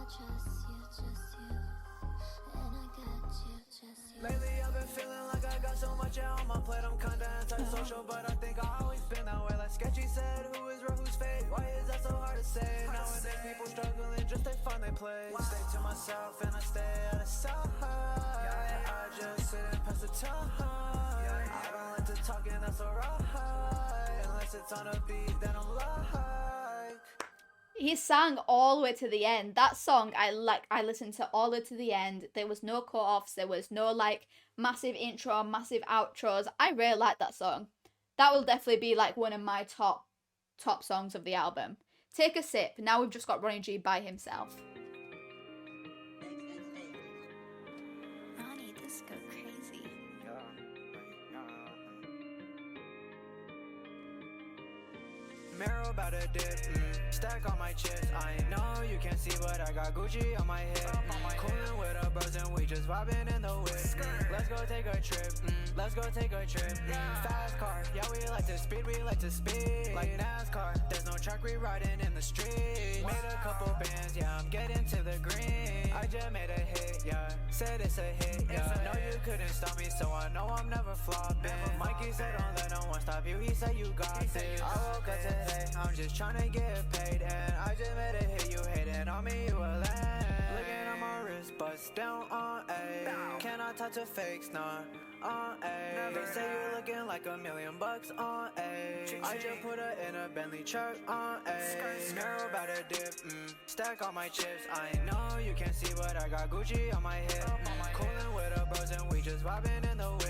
[SPEAKER 2] Lately I've been feeling like I got so much on my plate. I'm kinda antisocial, but I think I always been that way. Like sketchy said, who is real, who's fake? Why is that so hard to say? Nowadays people struggling just to find their place. Stay to myself and I stay at the side. I just sit and pass the time. I don't like to talk and that's alright. Unless it's on a beat, then I'm like.
[SPEAKER 1] He sang all the way to the end. That song, I listened to all the way to the end. There was no cut-offs. There was no, like, massive intro, massive outros. I really like that song. That will definitely be, like, one of my top songs of the album. Take a Sip. Now we've just got Ronnie G by himself.
[SPEAKER 5] Ronnie, this go crazy.
[SPEAKER 2] Marrow about a dip, stack on my chest. I know you can't see, but I got Gucci on my head. Coolin' with the bros and we just vibing in the whip. Let's go take a trip. Let's go take a trip. Fast car, yeah, we like to speed, we like to speed. Like NASCAR, there's no track, we riding in the street. Made a couple bands, yeah, I'm getting to the green. I just made a hit, yeah, said it's a hit, yeah. No, you couldn't stop me, so I know I'm never flopping. Mikey said don't let no one stop you, he said you got this. I woke up today, I'm just trying to get paid, and I just made a hit, you hated on me, you a land. Looking at my wrist, but bust down on A. Cannot touch a fake star on A. They say you're looking like $1,000,000 on A. I just put her in a Bentley truck on A. Narrow about a dip, stack all my chips. I know you can't see, but I got Gucci on my hip. Coolin' with the bros and we just vibing in the whip.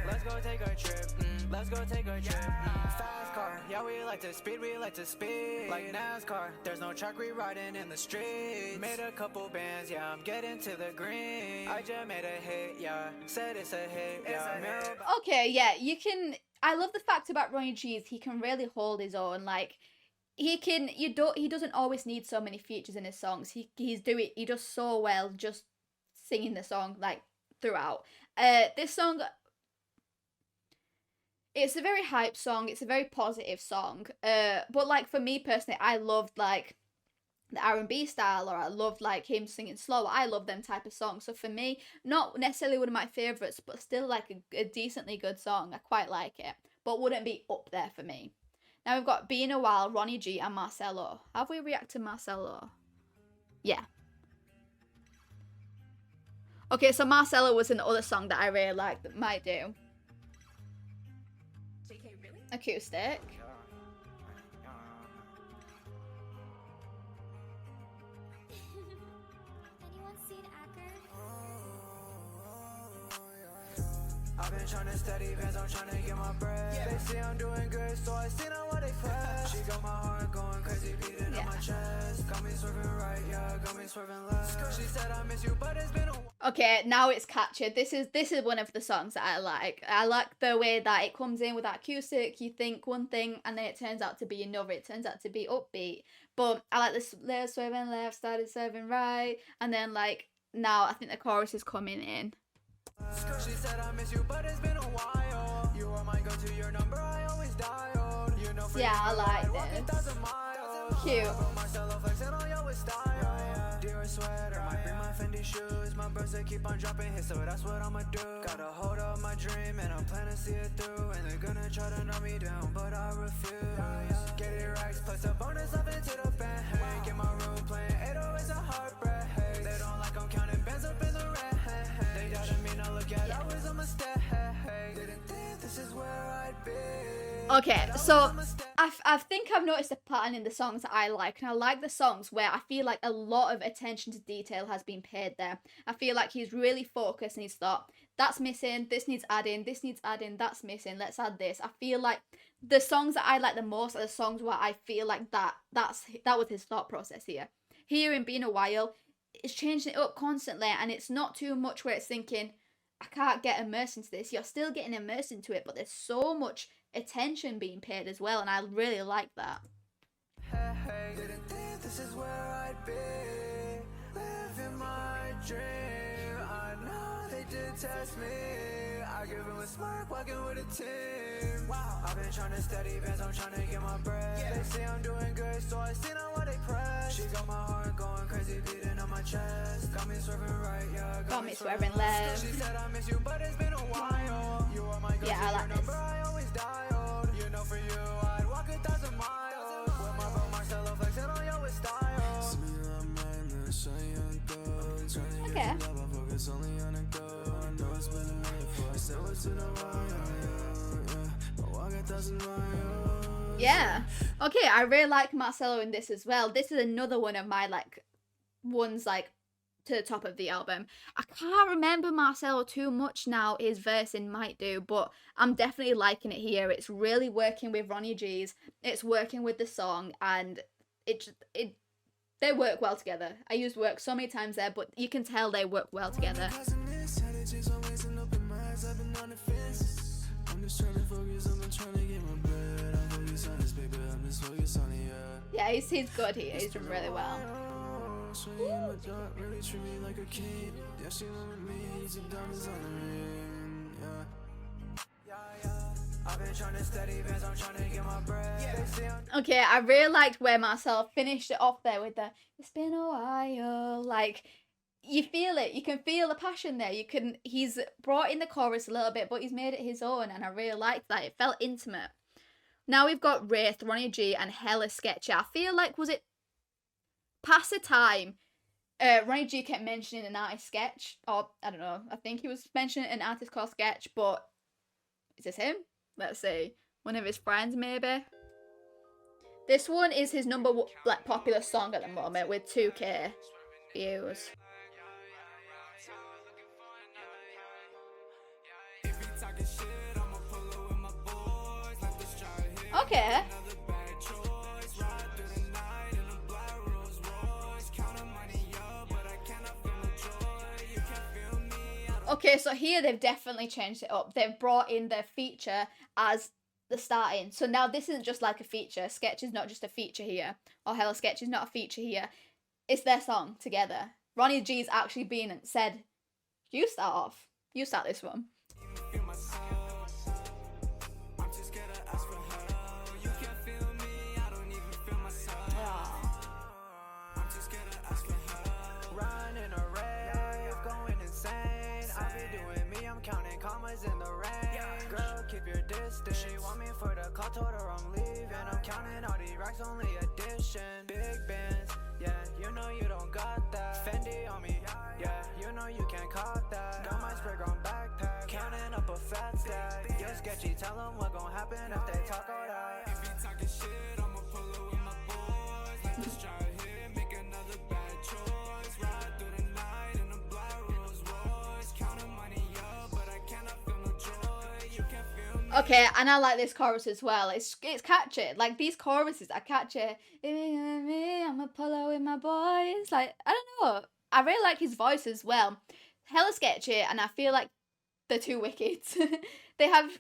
[SPEAKER 2] Let's go take a trip, let's go take a trip. Fast car, yeah, we like to speed, we like to speed. Like NASCAR, there's no track we riding in the streets. Made a couple bands, yeah, I'm getting to the green. I just made a hit, yeah, said it's a hit, yeah.
[SPEAKER 1] Okay, yeah, you can. I love the fact about Ronnie G is he can really hold his own. Like he can. He doesn't always need so many features in his songs. He does so well just singing the song like throughout. This song. It's a very hype song. It's a very positive song. But like for me personally, I loved like the R&B style, or I loved like him singing slow. I love them type of songs. So for me, not necessarily one of my favorites, but still like a decently good song. I quite like it, but wouldn't be up there for me. Now we've got Been a While, Ronnie G and Marcelo. Have we reacted to Marcelo? Yeah. Okay, so Marcelo was another song that I really liked that might do. Acoustic.
[SPEAKER 5] Anyone seen Acker?
[SPEAKER 2] I've been trying to steady bands, I'm trying to get my bread. They see I'm doing good, so I seen on what they press. She got my heart going crazy, beating on my chest. Got me swerving right, yeah, got me swerving left. She said I miss you, but it's been a while.
[SPEAKER 1] Okay, now it's captured. This is one of the songs that I like. I like the way that it comes in with that acoustic. You think one thing and then it turns out to be another. It turns out to be upbeat. But I like this left swerving left, started swerving right, and then like now I think the chorus is coming in.
[SPEAKER 2] She said I miss you, but it's been a while. You are my go-to, your number I always dialed. You know,
[SPEAKER 1] Yeah, I like this. Cute.
[SPEAKER 2] Dear sweater, might bring my Fendi shoes. My bros they keep on dropping hits, so that's what I'ma do. Gotta hold up my dream and I'm planning to see it through. And they're gonna try to knock me down, but I refuse. Get it right, plus a bonus up into the bank. Get my room playing 808's a heartbreak. They don't like I'm counting bands up in the red. They doubted me, now look at I was a mistake. Didn't think this is where I'd be.
[SPEAKER 1] Okay, so I think I've noticed a pattern in the songs that I like, and I like the songs where I feel like a lot of attention to detail has been paid there. I feel like he's really focused and he's thought, that's missing, this needs adding, that's missing, let's add this. I feel like the songs that I like the most are the songs where I feel like that was his thought process here. Here in Been a While, it's changing it up constantly, and it's not too much where it's thinking, I can't get immersed into this. You're still getting immersed into it, but there's so much attention being paid as well, and I really like that.
[SPEAKER 2] Hey, didn't think this is where I'd be. Living my dream. I know they did test me. I give them a smirk, walking with a team. Wow. I've been trying to steady bands, I'm trying to get my bread. They say I'm doing good, so I seen on what they press. She got my heart going crazy, beating on my chest. Got me swerving right, yeah.
[SPEAKER 1] Got me swerving left.
[SPEAKER 2] She said I miss you, but it's been a while. You are my
[SPEAKER 1] yeah, I like this.
[SPEAKER 2] I always dialed. You know for you, I'd walk 1,000 miles. With my bro Marcelo flexing on your style.
[SPEAKER 1] Okay. Yeah. Okay, I really like Marcelo in this as well. This is another one of my like ones like to the top of the album. I can't remember Marcelo too much now, his verse in Might Do, but I'm definitely liking it here. It's really working with Ronnie G's, it's working with the song, and they work well together. I used work so many times there, but you can tell they work well together. Yeah, he's good here. He's done really well. Okay, I really liked where Marcel finished it off there with the "It's been a while." Like, you feel it. You can feel the passion there. He's brought in the chorus a little bit, but he's made it his own, and I really liked that. It felt intimate. Now we've got Wraith, Ronnie G, and Hella Sketchy. I feel like, was it past the time Ronnie G kept mentioning an artist Sketch, or I don't know, I think he was mentioning an artist called Sketch, but is this him? Let's see. One of his friends, maybe? This one is his number like popular song at the moment with 2K views. Okay. Okay, so here they've definitely changed it up. They've brought in their feature as the starting. So now this isn't just like a feature. Sketch is not just a feature here. Or Hello Sketch is not a feature here. It's their song together. Ronnie G's actually been said, you start off. You start this one.
[SPEAKER 2] In the rain, girl, keep your distance. She want me for the call, told her I'm leaving. I'm counting all these racks, only addition. Big bands, yeah, you know you don't got that. Fendi on me, yeah, you know you can't cop that. Got my spray grown backpack, counting up a fat stack. You're sketchy, tell them what gon' happen if they talk all that. If you talking shit, I'ma pull it with my boys. Like this try here, make another bad choice. Ride through the night in a black Rolls Royce. Counting money up, but I cannot feel no joy. You can feel me.
[SPEAKER 1] Okay, and I like this chorus as well. It's catchy. Like these choruses are catchy. I'm a polo with my boys. Like, I don't know. I really like his voice as well. Hella sketchy, and I feel like the two Wickeds. They have.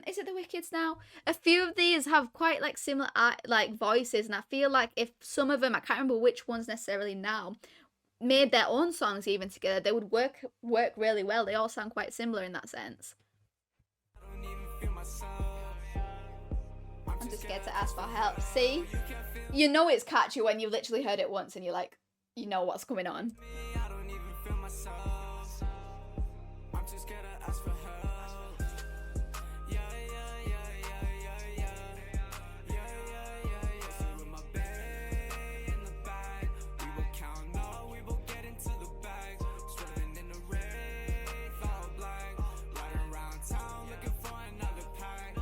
[SPEAKER 1] Is it the Wickeds now? A few of these have quite like similar like voices, and I feel like if some of them, I can't remember which ones necessarily now, made their own songs even together, they would work really well. They all sound quite similar in that sense. I'm just scared to ask for help. See? You know it's catchy when you've literally heard it once and you're like, you know what's going on.
[SPEAKER 2] I don't even feel myself. I'm just scared to ask for help. Yeah, yeah, yeah, yeah, yeah, yeah. Yeah, yeah, yeah, yeah. With my bae in the bag, we will count up, we will get into the bag. Swerving in the rain, fall black. Riding around town looking for another pack.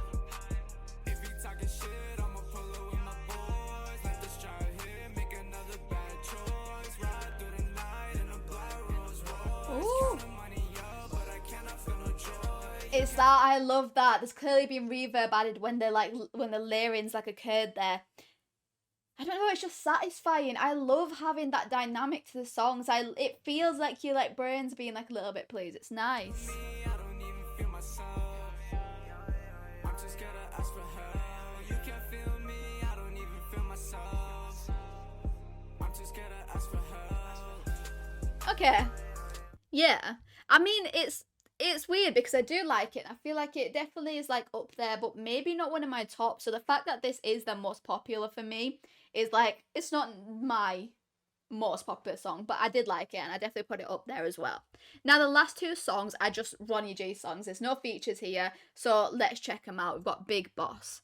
[SPEAKER 2] If you talking shit, I'ma pull it with my boys. Like this try here, make another bad choice. Ride through the night in a black Rolls Royce.
[SPEAKER 1] Ooh.
[SPEAKER 2] Counting money up, but I cannot feel no joy.
[SPEAKER 1] It's that, I love that. There's clearly been reverb added when they're like, when the layering like occurred there. I don't know, it's just satisfying. I love having that dynamic to the songs. It feels like your like brains being like a little bit pleased. It's nice.
[SPEAKER 2] I don't even feel myself. I'm just scared to ask for help. You can't feel me, I don't even feel myself. I'm just scared to ask for help.
[SPEAKER 1] Okay. Yeah. I mean, it's weird because I do like it. I feel like it definitely is like up there, but maybe not one of my top. So the fact that this is the most popular for me is like, it's not my most popular song, but I did like it and I definitely put it up there as well. Now the last two songs are just Ronnie G songs. There's no features here, so let's check them out. We've got Big Boss.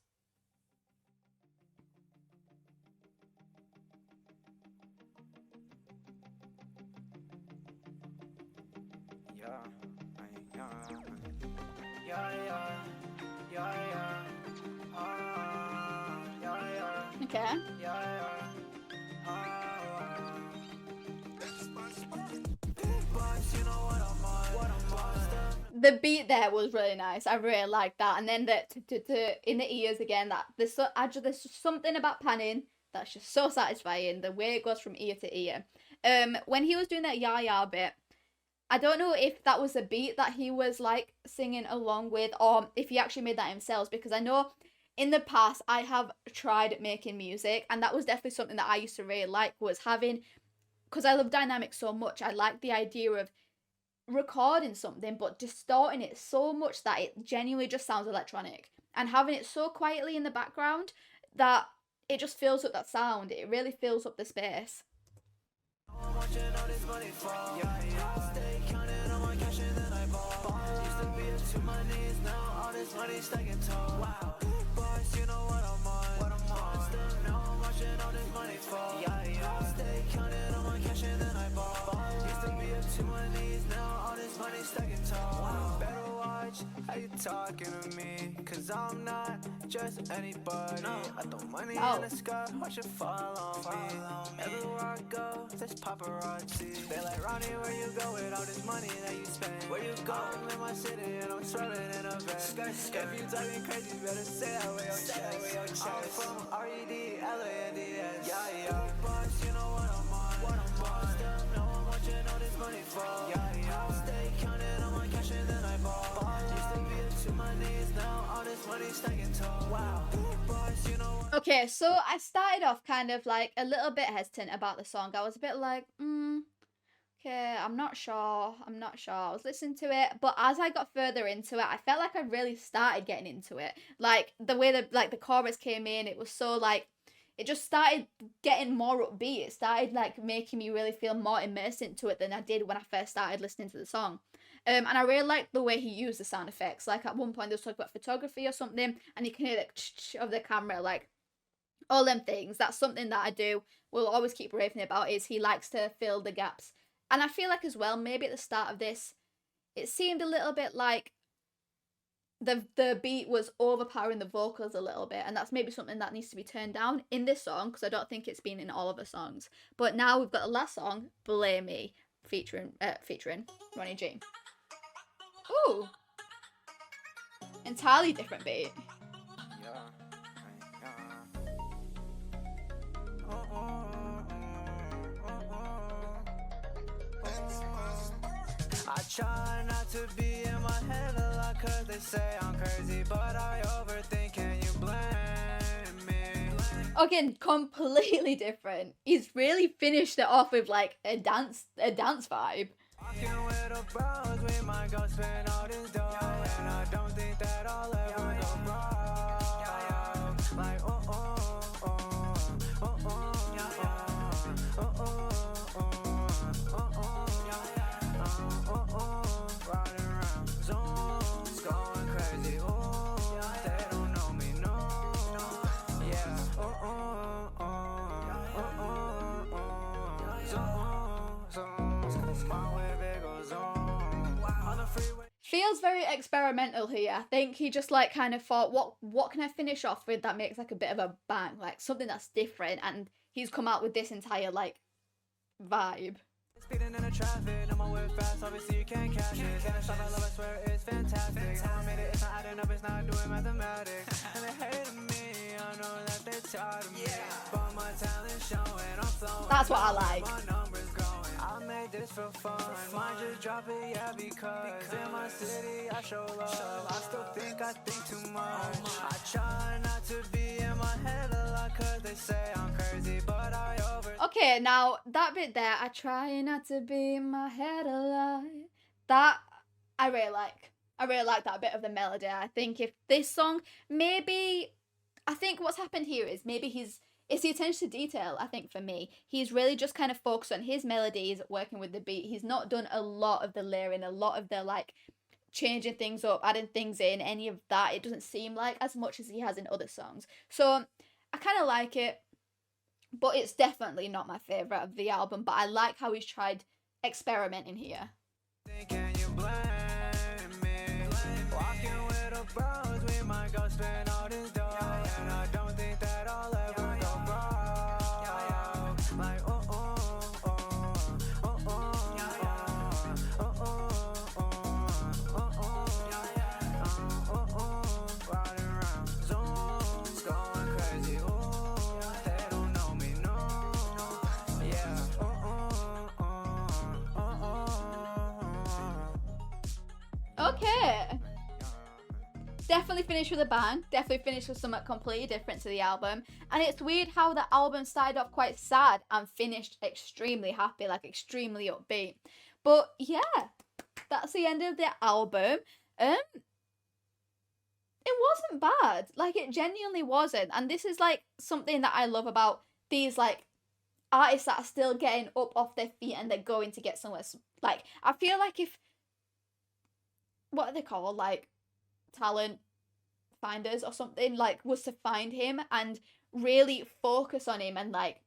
[SPEAKER 1] Okay. The beat there was really nice. I really liked that, and then the in the ears again. That there's just something about panning that's just so satisfying. The way it goes from ear to ear. When he was doing that ya bit, I don't know if that was a beat that he was like singing along with, or if he actually made that himself, because I know in the past I have tried making music, and that was definitely something that I used to really like, was having, because I love dynamics so much, I like the idea of recording something but distorting it so much that it genuinely just sounds electronic, and having it so quietly in the background that it just fills up that sound. It really fills up the space.
[SPEAKER 2] stacking tall. Better watch how you talking to me, cause I'm not just anybody. I throw money in the sky, watch it fall on me. Everywhere I go, there's paparazzi. They like, Ronnie, where you go with all this money that you spend? Where you go? I'm in my city and I'm swerving in a van. If you talking crazy, you better say that with your chest. I'm from R-E-D-L-A-N-D-S. Yeah. Boss, you know what I'm on. Boss, them know how much you know this money for. Yeah. Stay counting on my cash and then I ball. Used to be to my knees, now all this money stacking tall. Wow. Boss, you know what.
[SPEAKER 1] Okay, so I started off kind of like a little bit hesitant about the song. I was a bit like, okay, I'm not sure. I was listening to it, but as I got further into it, I felt like I really started getting into it. Like the way that like the chorus came in, it was so like it just started getting more upbeat. It started like making me really feel more immersed into it than I did when I first started listening to the song. And I really liked the way he used the sound effects. Like at one point, they was talking about photography or something, and you can hear the of the camera, like all them things. That's something that I do will always keep raving about. Is he likes to fill the gaps, and I feel like as well maybe at the start of this, it seemed a little bit like the beat was overpowering the vocals a little bit, and that's maybe something that needs to be turned down in this song because I don't think it's been in all of the songs. But now we've got the last song, Blame Me, featuring Ronnie G. Ooh, entirely different beat.
[SPEAKER 2] I try not to be in my head a lot cause they say I'm crazy, but I overthink, can you blame me?
[SPEAKER 1] Again, completely different. He's really finished it off with like a dance vibe.
[SPEAKER 2] Walking with the bros, we might go spend all this dough, and I don't think that I'll ever go broke. Like riding around zones, going crazy. They don't know me, no. Yeah. My way big goes on the freeway.
[SPEAKER 1] Feels very experimental here. I think he just like kind of thought, what can I finish off with that makes like a bit of a bang, like something that's different, and he's come out with this entire like vibe.
[SPEAKER 2] Speeding in the traffic, no more whip fast, obviously you can't catch it. And it's stuff I love, I swear it's fantastic. How I made it, it's not adding up, it's not doing mathematics. And they hating me, I know that they tired of me. But my talent showing, I'm flowing.
[SPEAKER 1] That's what I like.
[SPEAKER 2] My numbers growing. I made this for fun. Might just drop it, yeah, because in my city I show love. I still think I think too much. I try not to be in my head a lot cause they say I'm crazy, but I over.
[SPEAKER 1] Okay, now that bit there, I try not to be in my head a lot. That I really like. I really like that bit of the melody. I think if this song, maybe, I think what's happened here is maybe it's the attention to detail, I think, for me. He's really just kind of focused on his melodies, working with the beat. He's not done a lot of the layering, a lot of the, like, changing things up, adding things in, any of that. It doesn't seem like as much as he has in other songs. So, I kind of like it, but it's definitely not my favourite of the album. But I like how he's tried experimenting here.
[SPEAKER 2] Can you blame me? Walking with the bros, we might go spend all this dough, and I don't think that I'll ever go broke. Like riding around zones, going crazy. They don't know me, no. Yeah.
[SPEAKER 1] Okay. Definitely finished with a bang. Definitely finished with something completely different to the album. And it's weird how the album started off quite sad and finished extremely happy, like extremely upbeat. But yeah, that's the end of the album. It wasn't bad. Like, it genuinely wasn't. And this is like something that I love about these like artists that are still getting up off their feet and they're going to get somewhere. Like, I feel like if, what are they called, like talent finders or something, like was to find him and really focus on him and like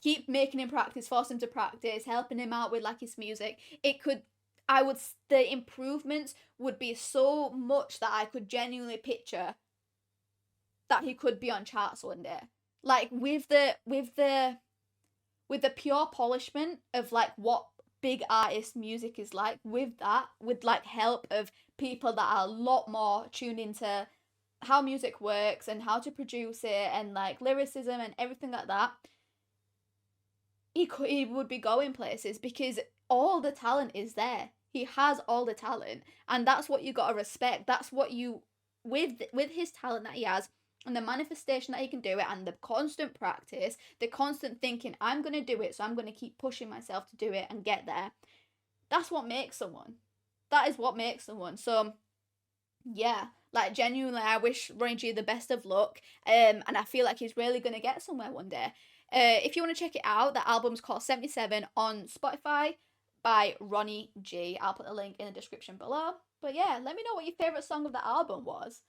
[SPEAKER 1] keep making him practice, force him to practice, helping him out with like his music, it could the improvements would be so much that I could genuinely picture that he could be on charts one day. Like with the pure polishment of like what big artist music is like, with that, with like help of people that are a lot more tuned into how music works and how to produce it and like lyricism and everything like that, he would be going places because all the talent is there. He has all the talent, and that's what you gotta respect. That's what you, with his talent that he has and the manifestation that he can do it and the constant practice, the constant thinking, I'm gonna do it, so I'm gonna keep pushing myself to do it and get there. That's what makes someone. That is what makes someone. So yeah, like genuinely, I wish Ronnie G the best of luck. And I feel like he's really gonna get somewhere one day. If you want to check it out, the album's called 77 on Spotify by Ronnie G. I'll put the link in the description below. But yeah, let me know what your favourite song of the album was.